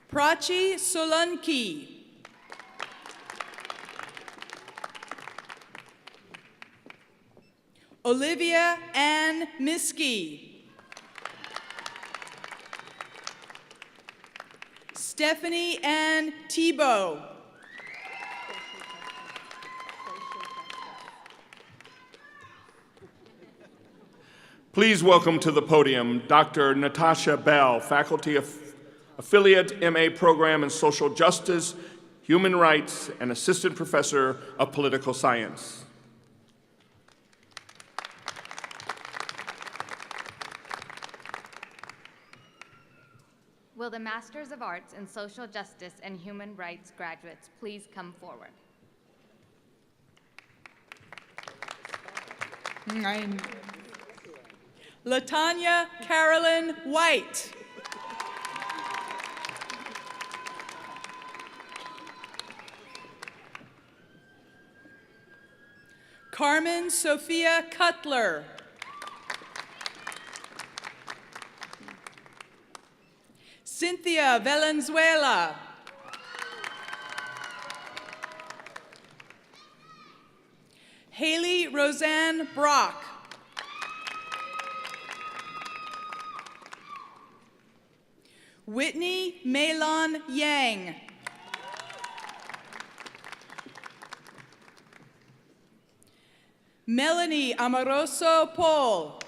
[SPEAKER 11] Prachi Solanki. Olivia Ann Miskey. Stephanie Ann Tebow.
[SPEAKER 1] Please welcome to the podium Dr. Natasha Bell, Faculty Affiliate MA Program in Social Justice, Human Rights, and Assistant Professor of Political Science.
[SPEAKER 16] Will the Masters of Arts in Social Justice and Human Rights graduates please come forward?
[SPEAKER 11] Latanya Carolyn White. Carmen Sophia Cutler. Cynthia Valenzuela. Haley Roseanne Brock. Whitney Melon Yang. Melanie Amoroso Paul.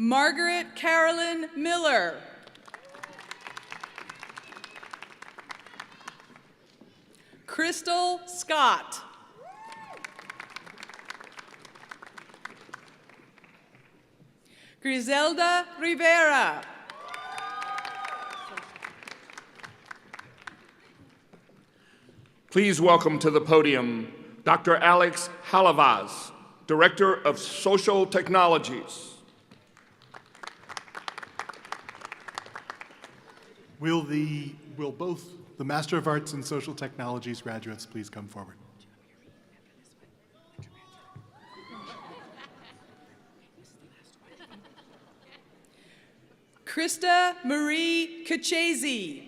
[SPEAKER 11] Margaret Carolyn Miller. Crystal Scott. Griselda Rivera.
[SPEAKER 1] Please welcome to the podium Dr. Alex Halavaz, Director of Social Technologies.
[SPEAKER 17] Will both the Master of Arts in Social Technologies graduates please come forward?
[SPEAKER 11] Krista Marie Kachese.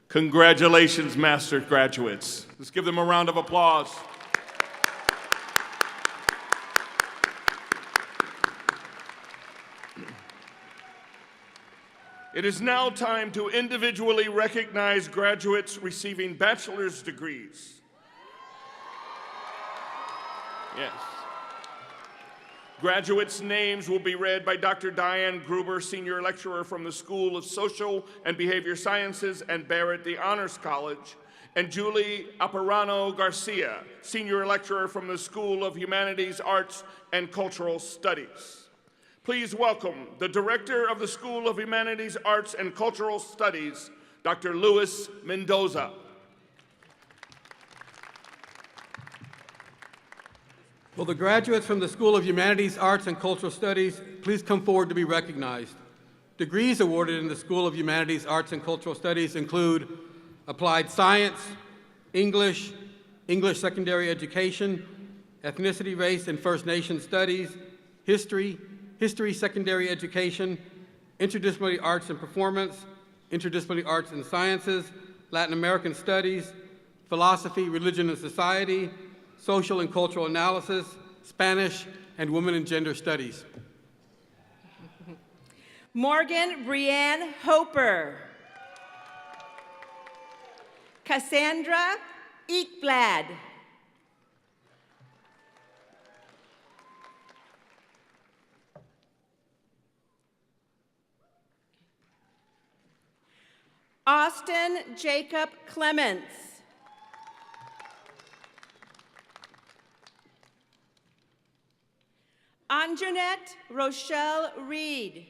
[SPEAKER 1] Congratulations, Master graduates. Let's give them a round of applause. It is now time to individually recognize graduates receiving bachelor's degrees. Yes. Graduates' names will be read by Dr. Diane Gruber, Senior Lecturer from the School of Social and Behavior Sciences and Barrett the Honors College, and Julie Apparano Garcia, Senior Lecturer from the School of Humanities, Arts, and Cultural Studies. Please welcome the Director of the School of Humanities, Arts, and Cultural Studies, Dr. Luis Mendoza.
[SPEAKER 12] Will the graduates from the School of Humanities, Arts, and Cultural Studies please come forward to be recognized? Degrees awarded in the School of Humanities, Arts, and Cultural Studies include Applied Science, English, English Secondary Education, Ethnicity, Race, and First Nation Studies, History, History Secondary Education, Interdisciplinary Arts and Performance, Interdisciplinary Arts and Sciences, Latin American Studies, Philosophy, Religion and Society, Social and Cultural Analysis, Spanish, and Women and Gender Studies.
[SPEAKER 18] Morgan Brianne Hoper. Cassandra Ekblad. Austin Jacob Clements. Anjanette Rochelle Reed.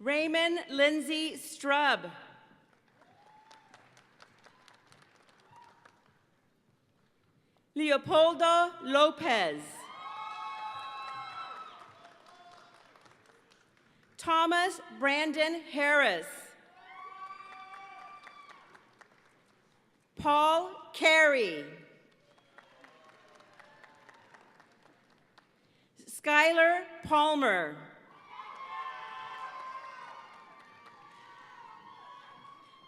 [SPEAKER 18] Raymond Lindsay Strub. Leopoldo Lopez. Thomas Brandon Harris. Paul Carey. Skylar Palmer.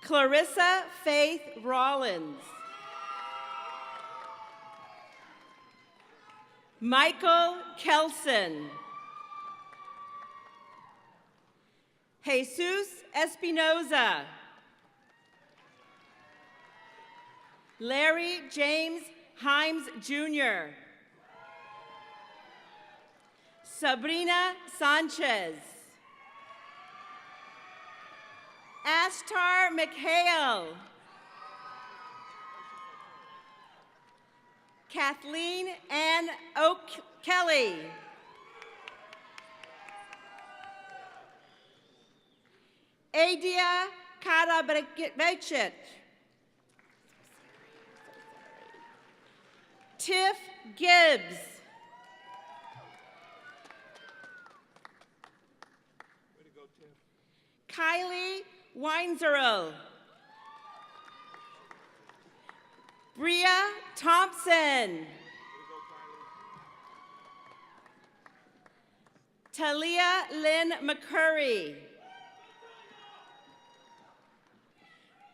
[SPEAKER 18] Clarissa Faith Rollins. Michael Kelson. Jesus Espinoza. Larry James Himes Jr. Sabrina Sanchez. Ashtar McHale. Kathleen Ann O'Kelly. Adia Karabrevicic. Tiff Gibbs. Kylie Weinzerl. Bria Thompson. Talia Lynn McCurry.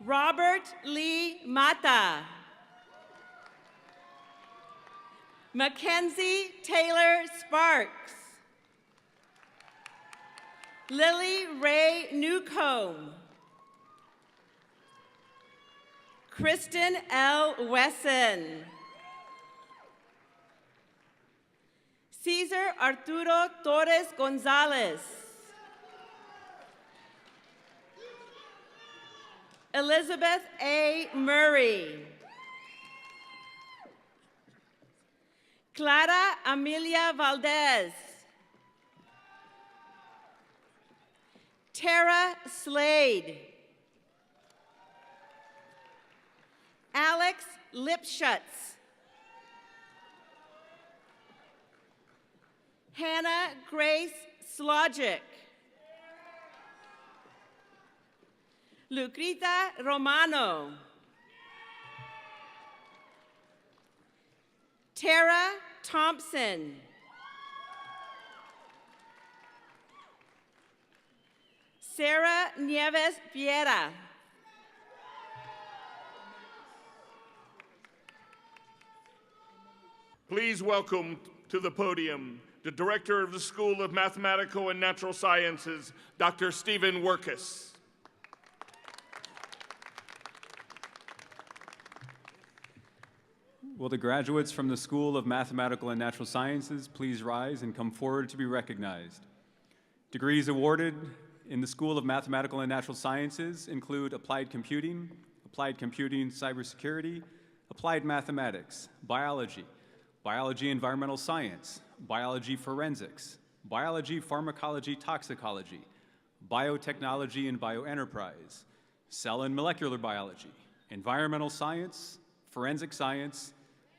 [SPEAKER 18] Robert Lee Mata. Mackenzie Taylor Sparks. Lily Ray Newcomb. Kristen L. Wesson. Cesar Arturo Torres Gonzalez. Elizabeth A. Murray. Clara Amelia Valdez. Tara Slade. Alex Lipschutz. Hannah Grace Slogic. Lucrita Romano. Tara Thompson. Sarah Nieves Vieira.
[SPEAKER 1] Please welcome to the podium the Director of the School of Mathematical and Natural Sciences, Dr. Stephen Werkus.
[SPEAKER 19] Will the graduates from the School of Mathematical and Natural Sciences please rise and come forward to be recognized? Degrees awarded in the School of Mathematical and Natural Sciences include Applied Computing Cybersecurity, Applied Mathematics, Biology, Biology Environmental Science, Biology Forensics, Biology Pharmacology Toxicology, Biotechnology and Bioenterprise, Cell and Molecular Biology, Environmental Science, Forensic Science,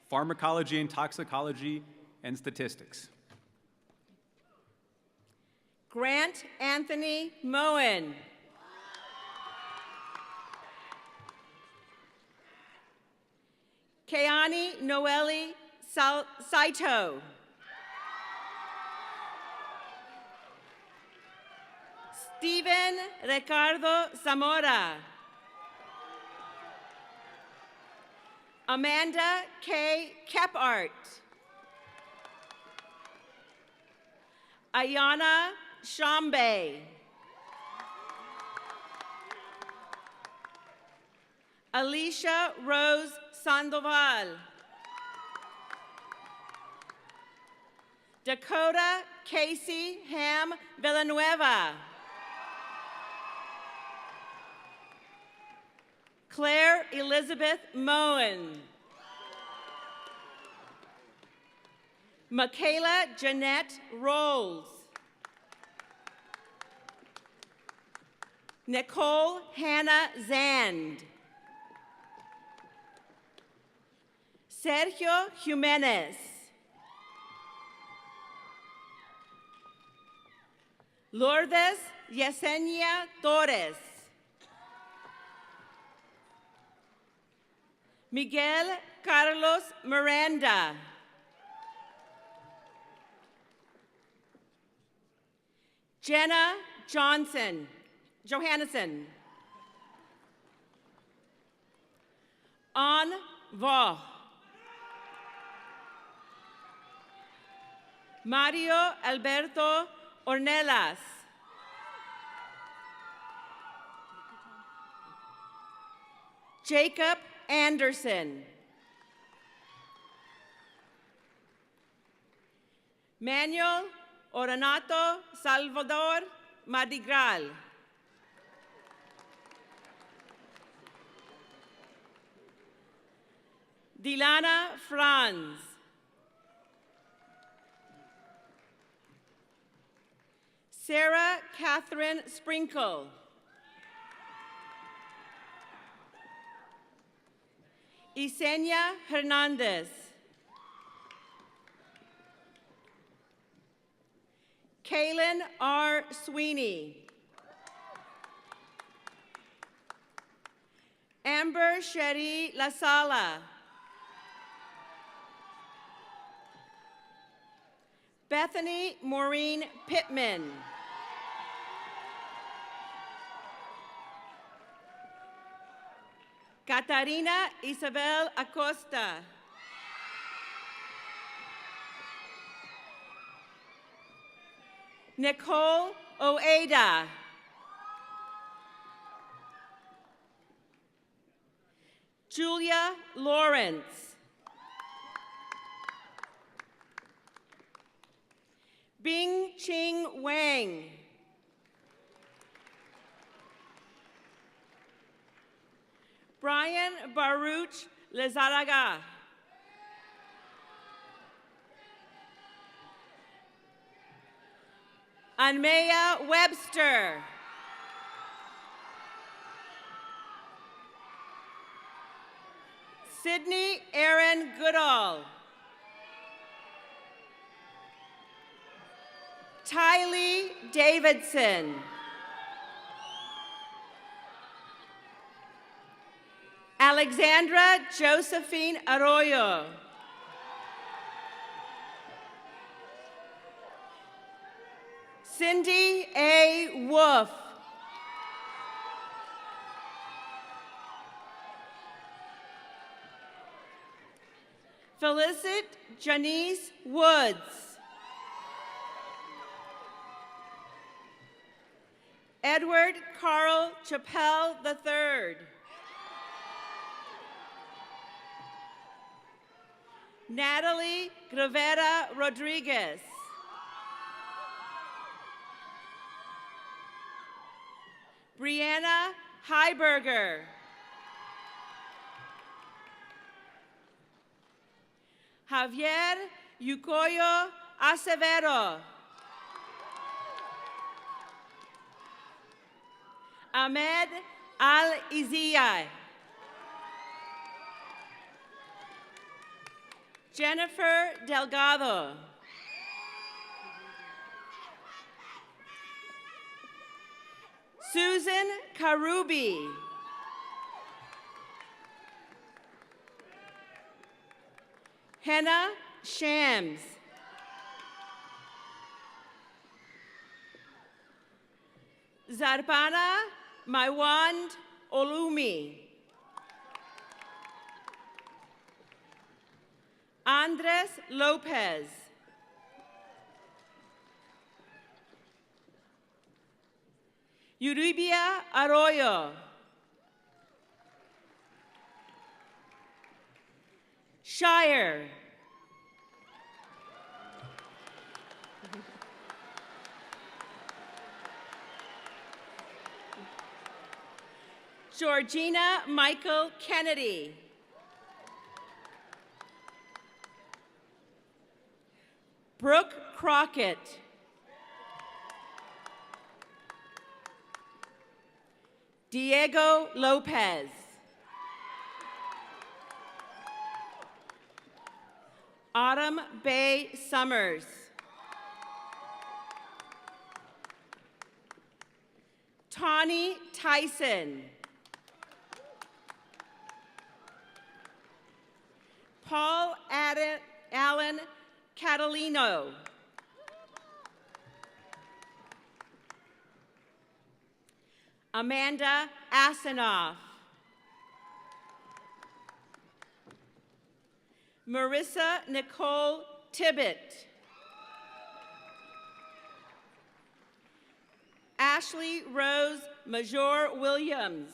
[SPEAKER 19] Pharmacology and Toxicology, and Statistics.
[SPEAKER 18] Grant Anthony Moen. Keani Noeli Saito. Steven Ricardo Zamora. Amanda K. Kephart. Ayana Shambe. Alicia Rose Sandoval. Dakota Casey Ham Villanueva. Claire Elizabeth Moen. Michaela Jeanette Rolls. Nicole Hannah Zand. Sergio Jimenez. Lourdes Yesenia Torres. Miguel Carlos Miranda. Jenna Johannesson. An Vo. Mario Alberto Ornelas. Jacob Anderson. Manuel Oranato Salvador Madrigal. Dilana Franz. Sarah Catherine Sprinkle. Yesenia Hernandez. Kaylin R. Sweeney. Amber Sherry La Sala. Bethany Maureen Pittman. Catarina Isabel Acosta. Nicole Oeda. Julia Lawrence. Bing Ching Wang. Brian Baruch Lezaraga. Anmea Webster. Sydney Aaron Goodall. Tylee Davidson. Alexandra Josephine Arroyo. Cindy A. Wolf. Felicit Janice Woods. Edward Carl Chappelle III. Natalie Gravera Rodriguez. Brianna Heiberger. Javier Yukoyo Acevedo. Ahmed Al-Iziyah. Jennifer Delgado. Susan Karubi. Henna Shams. Zarbana Maiwand Olumi. Andres Lopez. Yuribia Arroyo. Shire. Georgina Michael Kennedy. Brooke Crockett. Diego Lopez. Autumn Bay Summers. Tawny Tyson. Paul Allen Catalino. Amanda Asanoff. Marissa Nicole Tibbett. Ashley Rose Major Williams.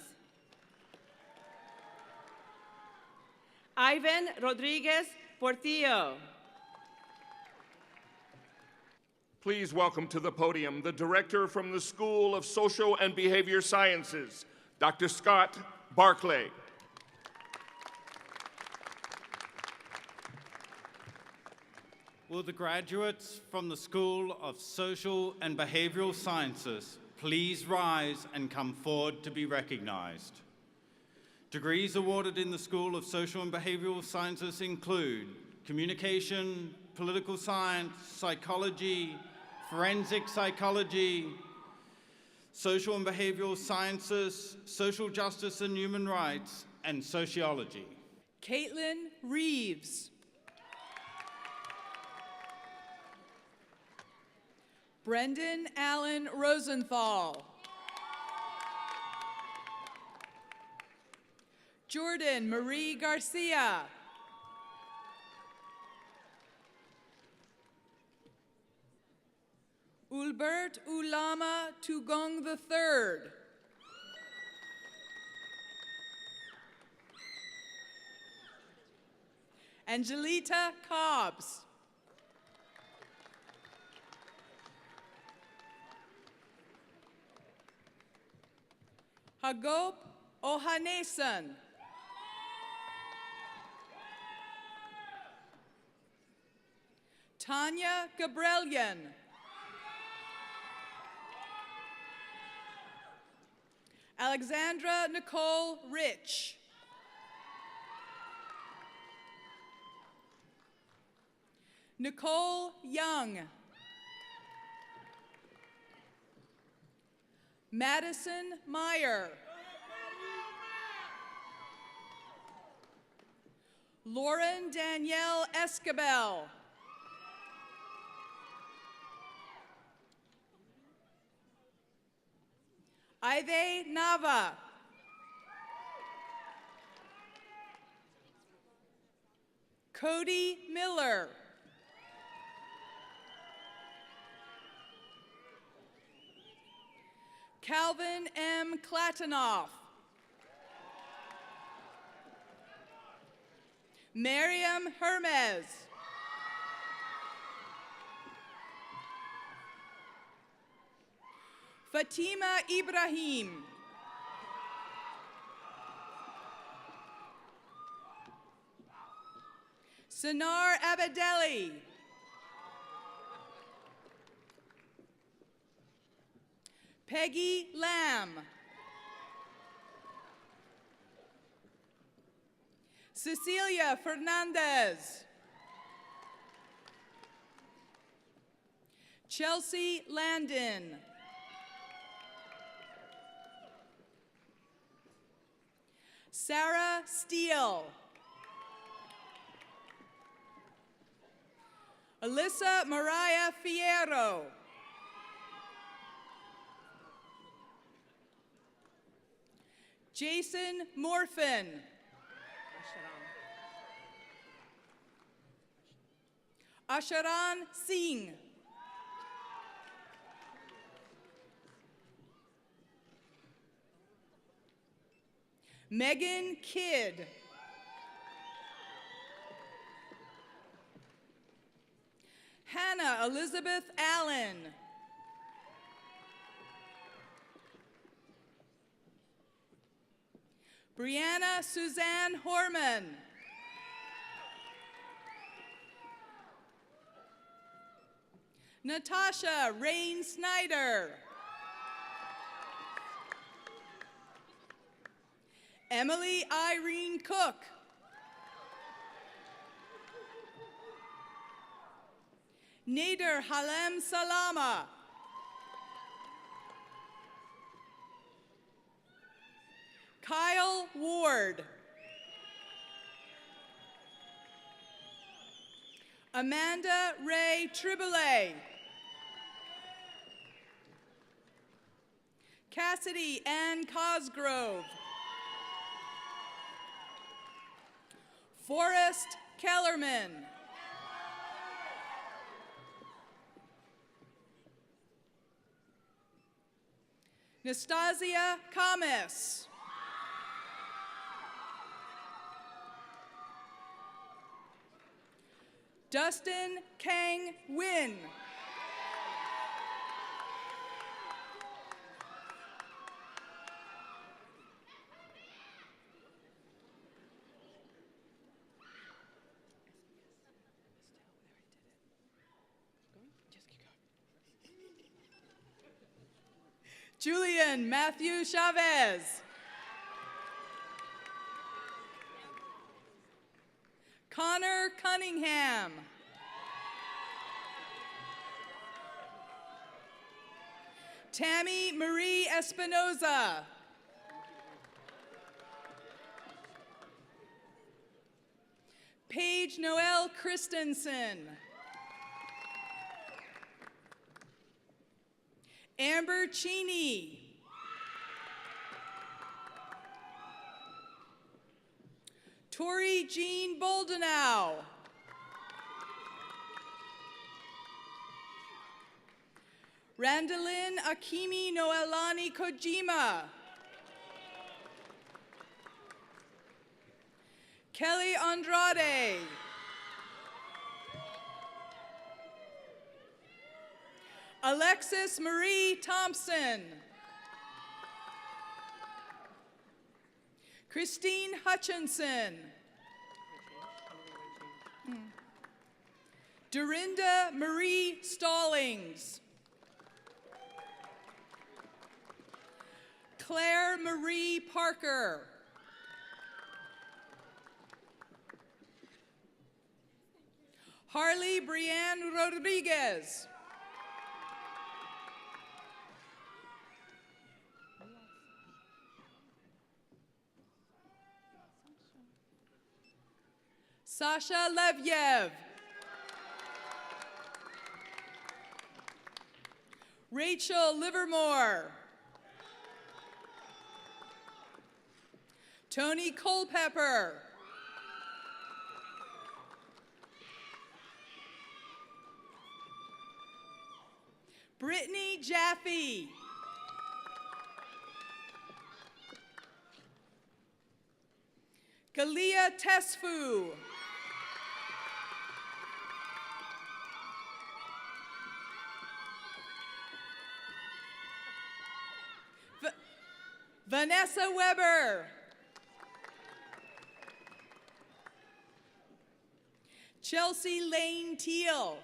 [SPEAKER 18] Ivan Rodriguez Portillo.
[SPEAKER 1] Please welcome to the podium the director from the School of Social and Behavior Sciences, Dr. Scott Barclay.
[SPEAKER 20] Will the graduates from the School of Social and Behavioral Sciences please rise and come forward to be recognized? Degrees awarded in the School of Social and Behavioral Sciences include Communication, Political Science, Psychology, Forensic Psychology, Social and Behavioral Sciences, Social Justice and Human Rights, and Sociology.
[SPEAKER 11] Caitlin Reeves. Brendan Allen Rosenthal. Jordan Marie Garcia. Ulbert Ulama Tugong III. Angelita Cobbs. Hagop Ohanesan. Tanya Gabrelian. Alexandra Nicole Rich. Nicole Young. Madison Meyer. Lauren Danielle Escabel. Ivey Nava. Cody Miller. Calvin M. Klatanoff. Miriam Hermes. Fatima Ibrahim. Sanar Abedeli. Peggy Lamb. Cecilia Fernandez. Chelsea Landon. Sarah Steele. Alyssa Mariah Fierro. Jason Morfin. Asharan Singh. Megan Kidd. Hannah Elizabeth Allen. Brianna Suzanne Horman. Natasha Rain Snyder. Emily Irene Cook. Nader Halem Salama. Kyle Ward. Amanda Ray Triboulet. Cassidy Ann Cosgrove. Forrest Kellerman. Nastasia Kamis. Dustin Kang Win. Julian Matthew Chavez. Connor Cunningham. Tammy Marie Espinoza. Paige Noel Christensen. Amber Cheney. Tori Jean Boldenau. Randalyn Akimi Noelani Kojima. Kelly Andrade. Alexis Marie Thompson. Christine Hutchinson. Dorinda Marie Stallings. Claire Marie Parker. Harley Brianne Rodriguez. Sasha Levyev. Rachel Livermore. Tony Culpepper. Brittany Jaffe. Galia Tesfu. Vanessa Weber. Chelsea Lane Teal.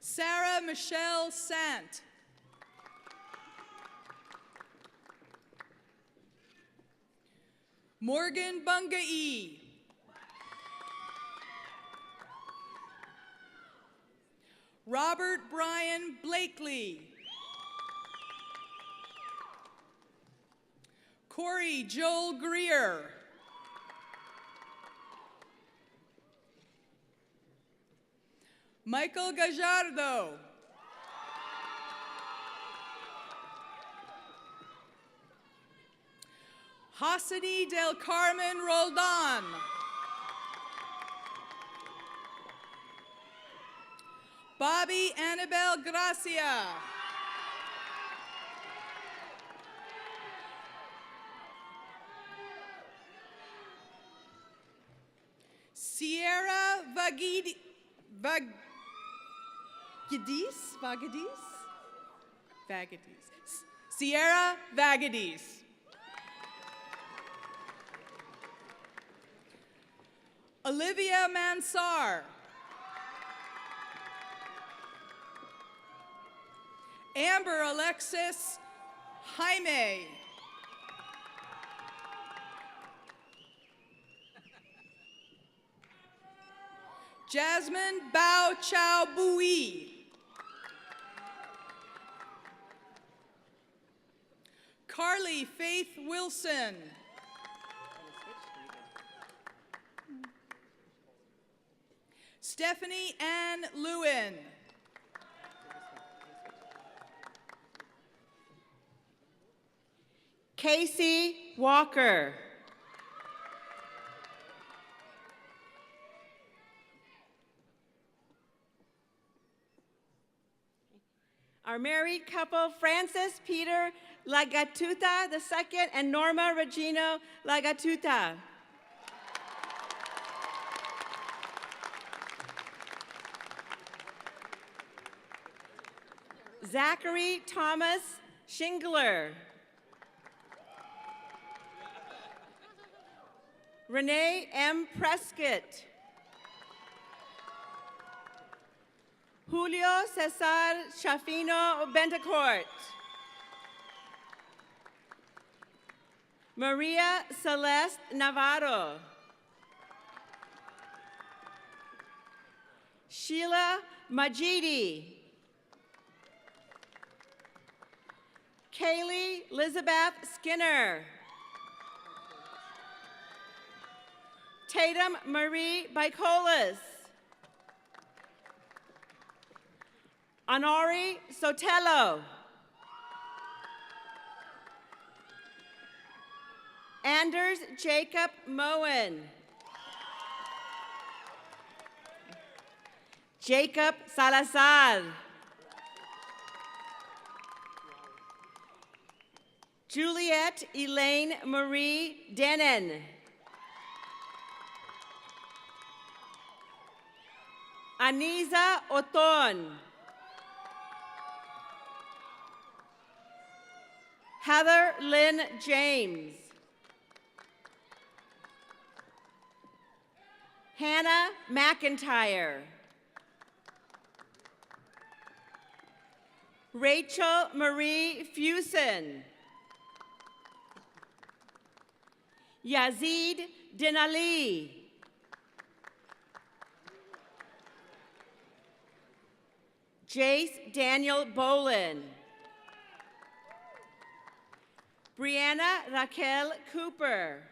[SPEAKER 11] Sarah Michelle Sant. Morgan Bungai. Robert Brian Blakely. Corey Joel Greer. Michael Gajardo. Hassani Del Carmen Roldan. Bobby Annabelle Gracia. Sierra Vagadis? Sierra Vagadis. Olivia Mansar. Amber Alexis Jaime. Jasmine Bao Chao Bui. Carly Faith Wilson. Stephanie Ann Lewin.
[SPEAKER 18] Casey Walker. Our married couple, Francis Peter Lagatuta II and Norma Regino Lagatuta. Zachary Thomas Shingler. Renee M. Prescott. Julio Cesar Chafino Bentecourt. Maria Celeste Navarro. Sheila Majidi. Kaylee Elizabeth Skinner. Tatum Marie Bicolas. Honori Sotelo. Anders Jacob Moen. Jacob Salazar. Juliet Elaine Marie Denon. Aniza Oton. Heather Lynn James. Hannah McIntyre. Rachel Marie Fusen. Yazid Dinali. Jace Daniel Bolin. Brianna Raquel Cooper.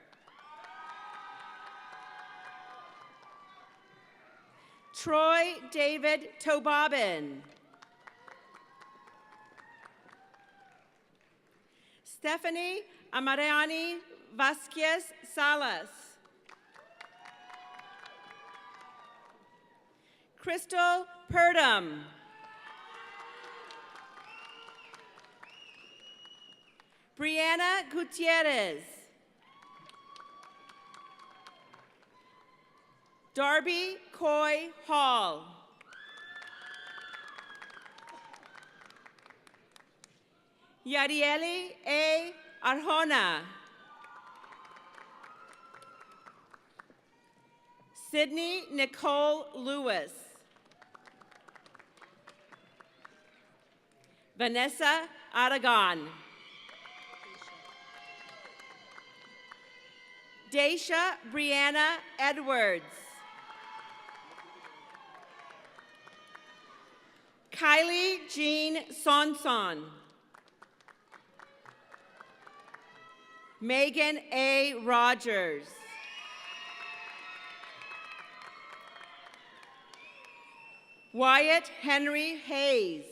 [SPEAKER 18] Troy David Tobabin. Stephanie Amariani Vasquez Salas. Crystal Purdom. Brianna Gutierrez. Darby Coy Hall. Yarieli A. Arjona. Sydney Nicole Lewis. Vanessa Aragon. Daisha Brianna Edwards. Kylie Jean Sonson. Megan A. Rogers. Wyatt Henry Hayes.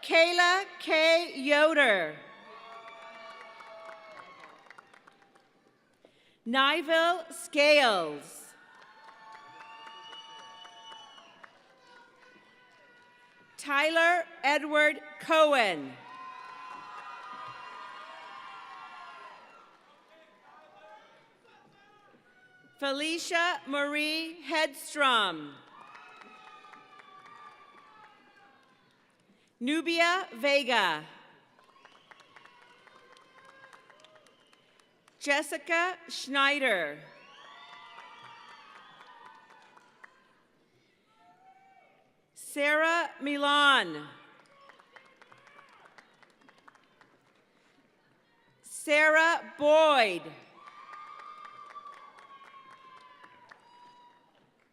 [SPEAKER 18] Kayla K. Yoder. Nyville Scales. Tyler Edward Cohen. Felicia Marie Hedstrom. Nubia Vega. Jessica Schneider. Sarah Milan. Sarah Boyd.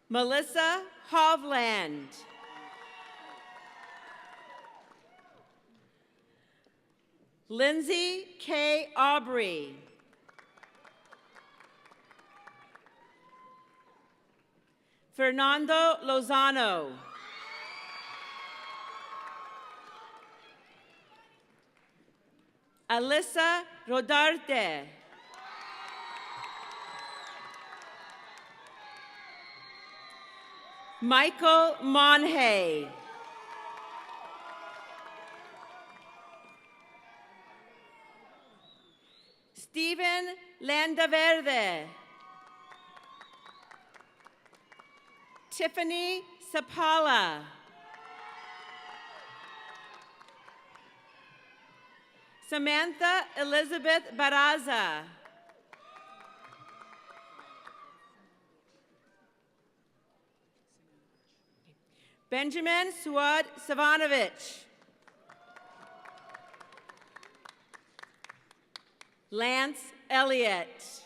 [SPEAKER 18] Melissa Hovland. Lindsay K. Aubrey. Fernando Lozano. Alyssa Rodarte. Michael Monhay. Stephen Landaverde. Tiffany Sapala. Samantha Elizabeth Baraza. Benjamin Suad Savanovich. Lance Elliott.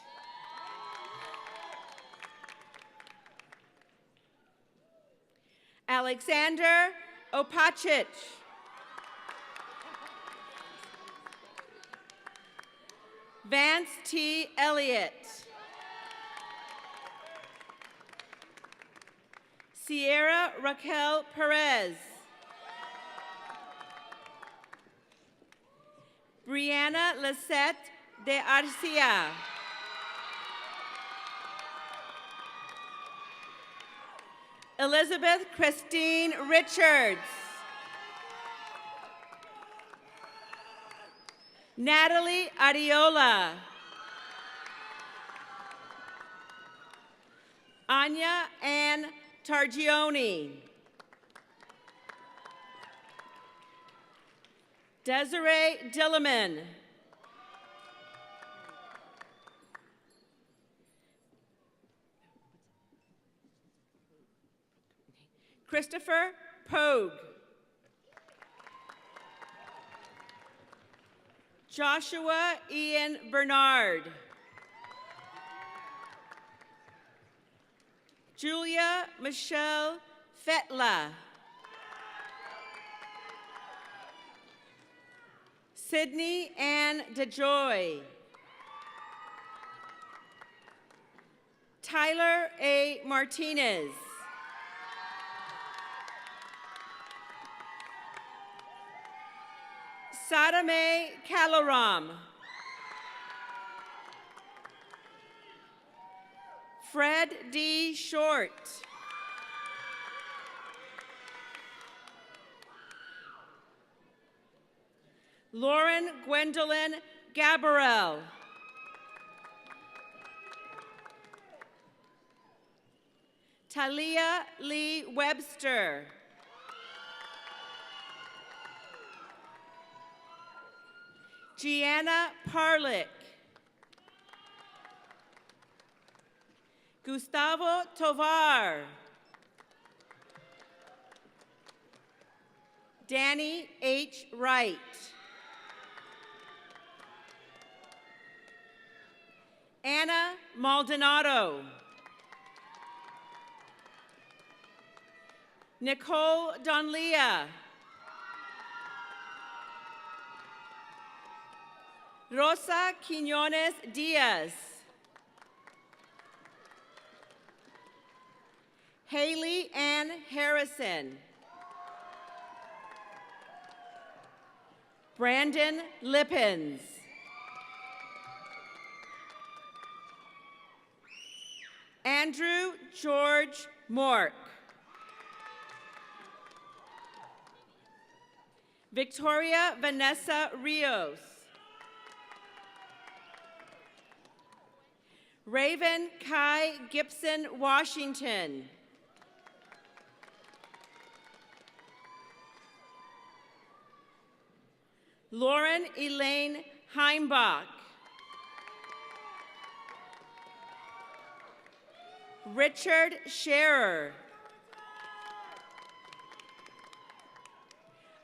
[SPEAKER 18] Alexander Opachich. Vance T. Elliott. Sierra Raquel Perez. Brianna Lisette de Arcia. Elizabeth Christine Richards. Natalie Ariola. Anya Ann Targioni. Desiree Dillerman. Christopher Pogue. Joshua Ian Bernard. Julia Michelle Fetla. Sydney Ann DeJoy. Tyler A. Martinez. Sadame Kalaram. Fred D. Short. Lauren Gwendolyn Gabarel. Talia Lee Webster. Gianna Parlick. Gustavo Tovar. Danny H. Wright. Anna Maldonado. Nicole Donlia. Rosa Quiñones Diaz. Haley Ann Harrison. Brandon Lippens. Andrew George Mork. Victoria Vanessa Rios. Raven Kai Gibson Washington. Lauren Elaine Heimbach. Richard Scherer.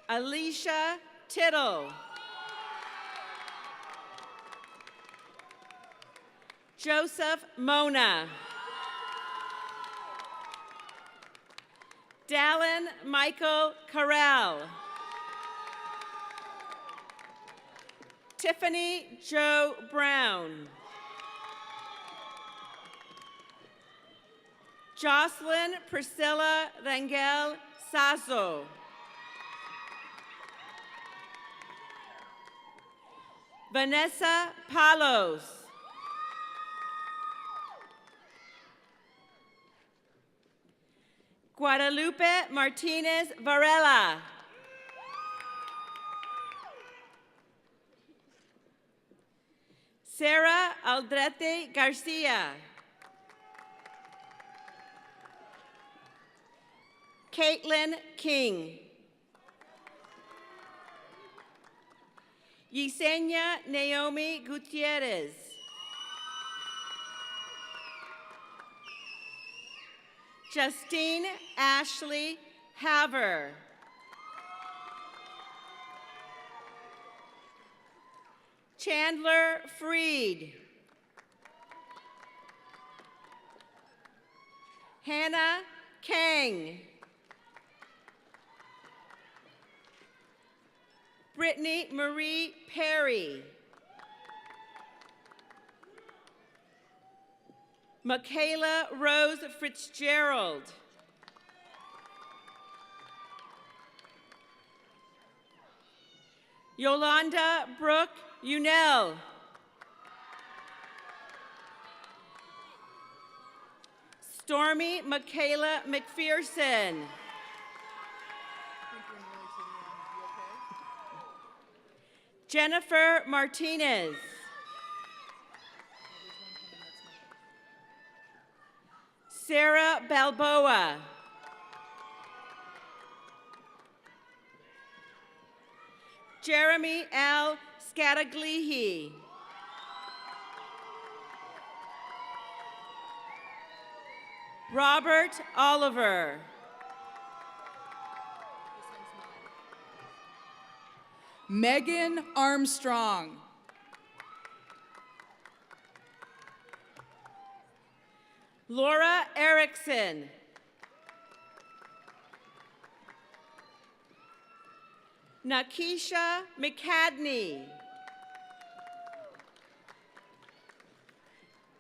[SPEAKER 18] Alicia Tittle. Joseph Mona. Dallin Michael Carell. Tiffany Jo Brown. Jocelyn Priscilla Rangel Sasso. Vanessa Palos. Guadalupe Martinez Varela. Sarah Aldrete Garcia. Caitlin King. Yesenia Naomi Gutierrez. Justine Ashley Haver. Chandler Freed. Hannah Kang. Brittany Marie Perry. Michaela Rose Fitzgerald. Yolanda Brooke Unell. Stormy Michaela McPherson. Jennifer Martinez. Sarah Balboa. Jeremy L. Scataglihi. Robert Oliver.
[SPEAKER 11] Megan Armstrong.
[SPEAKER 18] Laura Erickson. Nakisha McCadney.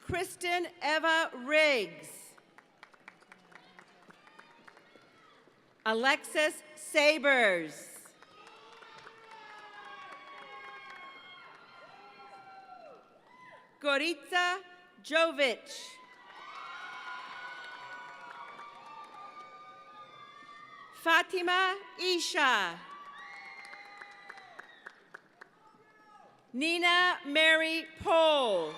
[SPEAKER 18] Kristen Eva Riggs. Alexis Sabers. Goritza Jovic. Fatima Isha. Nina Mary Pohl.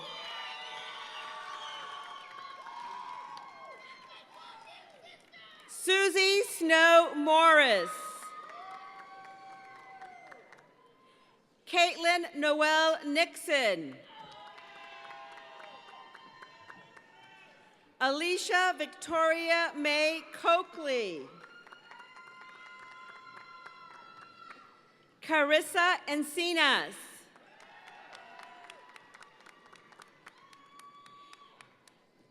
[SPEAKER 18] Susie Snow Morris. Caitlin Noel Nixon. Alicia Victoria May Coakley. Carissa Encinas.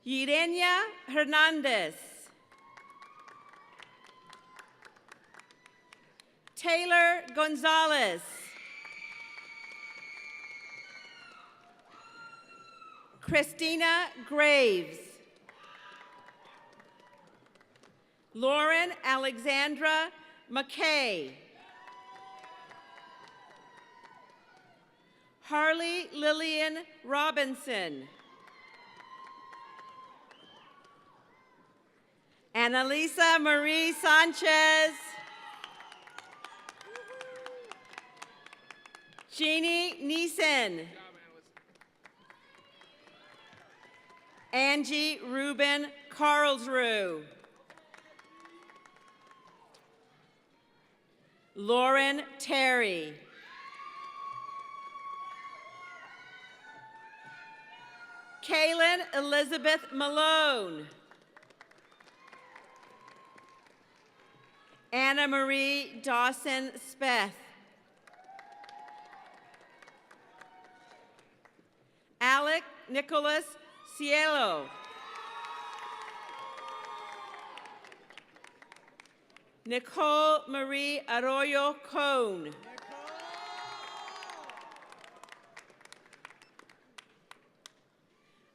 [SPEAKER 18] Yirenia Hernandez. Taylor Gonzalez. Christina Graves. Lauren Alexandra McKay. Harley Lillian Robinson. Annalisa Marie Sanchez. Jeannie Neeson. Angie Rubin Carlsrue. Lauren Terry. Kaylin Elizabeth Malone. Anna Marie Dawson Speth. Alec Nicholas Cielo. Nicole Marie Arroyo Cone.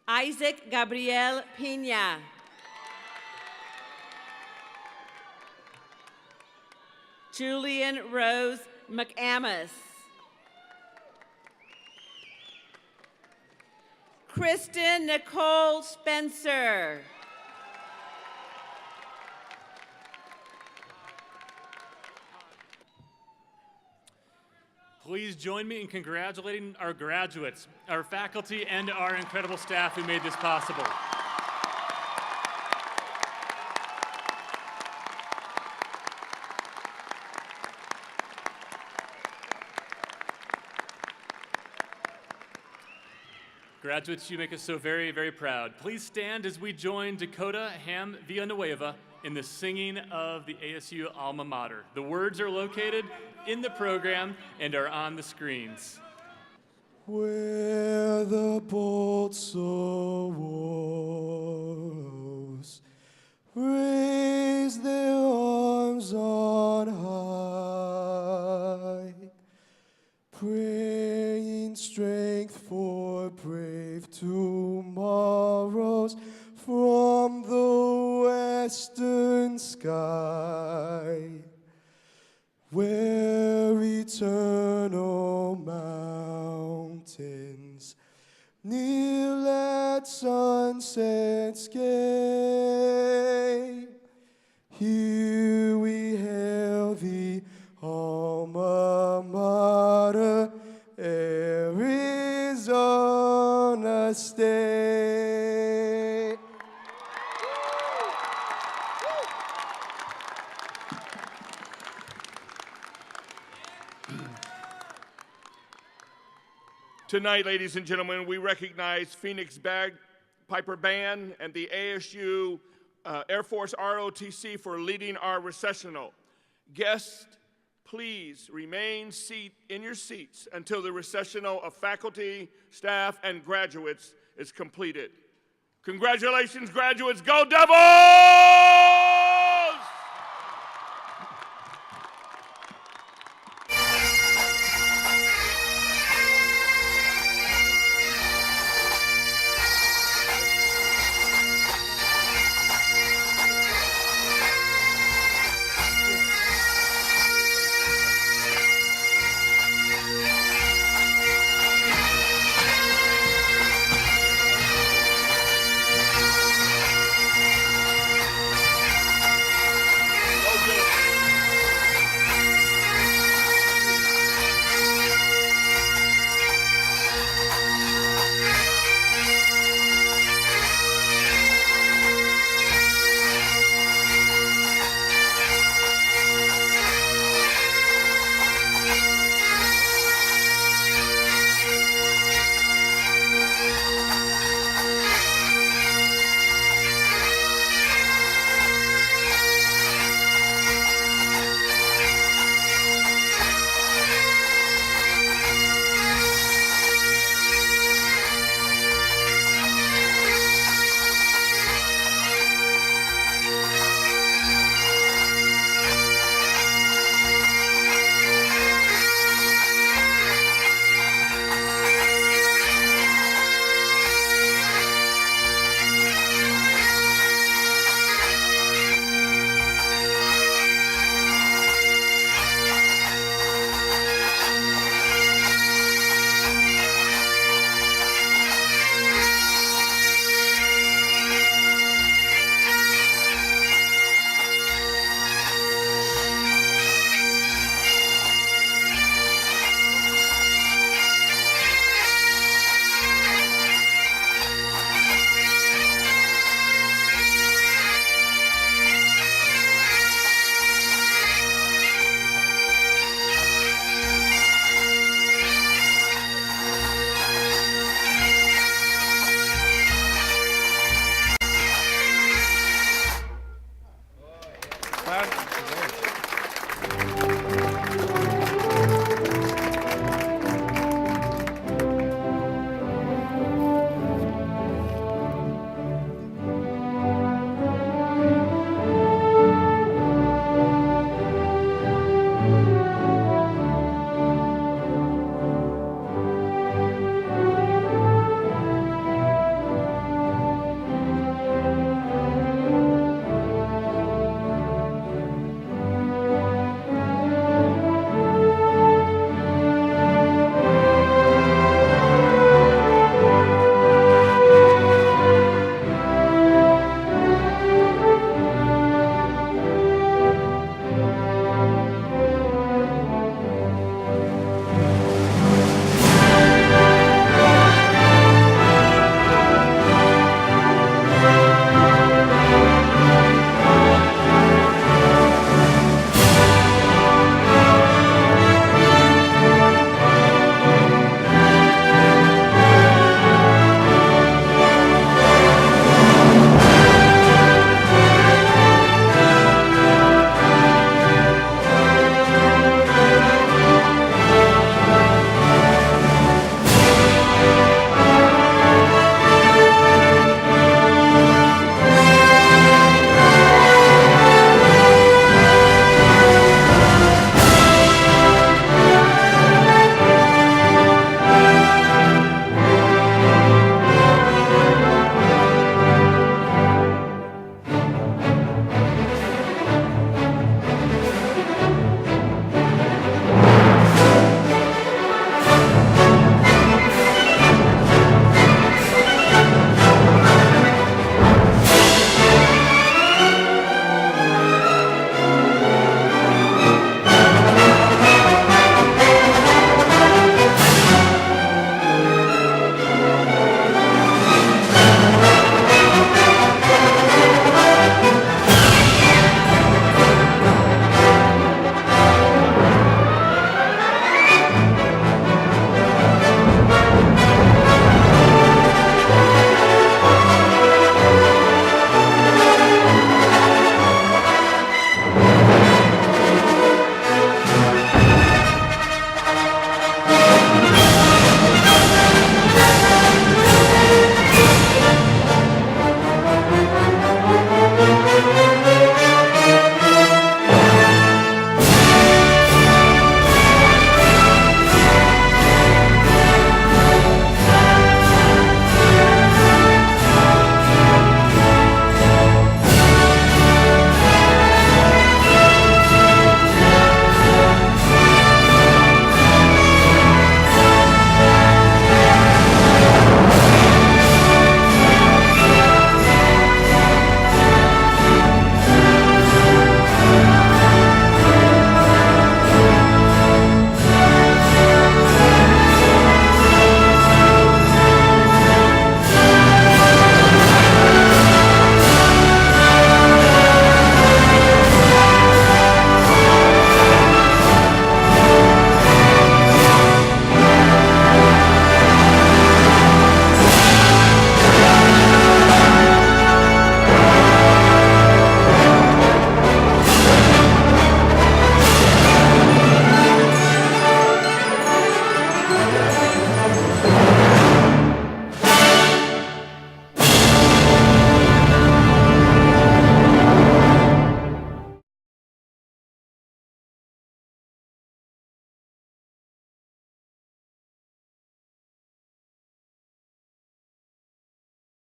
[SPEAKER 18] Isaac Gabriel Pina. Julian Rose McAmis. Kristen Nicole Spencer.
[SPEAKER 5] Please join me in congratulating our graduates, our faculty, and our incredible staff who made this possible. Graduates, you make us so very, very proud. Please stand as we join Dakota Ham Villanueva in the singing of the ASU Alma Mater. The words are located in the program and are on the screens.
[SPEAKER 4] Where the bolts of wars raise their arms on high, praying strength for brave tomorrows from the western sky, where eternal mountains kneel at sunset's gate. Here we hail the Alma Mater, Arizona State.
[SPEAKER 1] Tonight, ladies and gentlemen, we recognize Phoenix Bagpiper Band and the ASU Air Force ROTC for leading our recessional. Guests, please remain in your seats until the recessional of faculty, staff, and graduates is completed. Congratulations, graduates. Go Devils!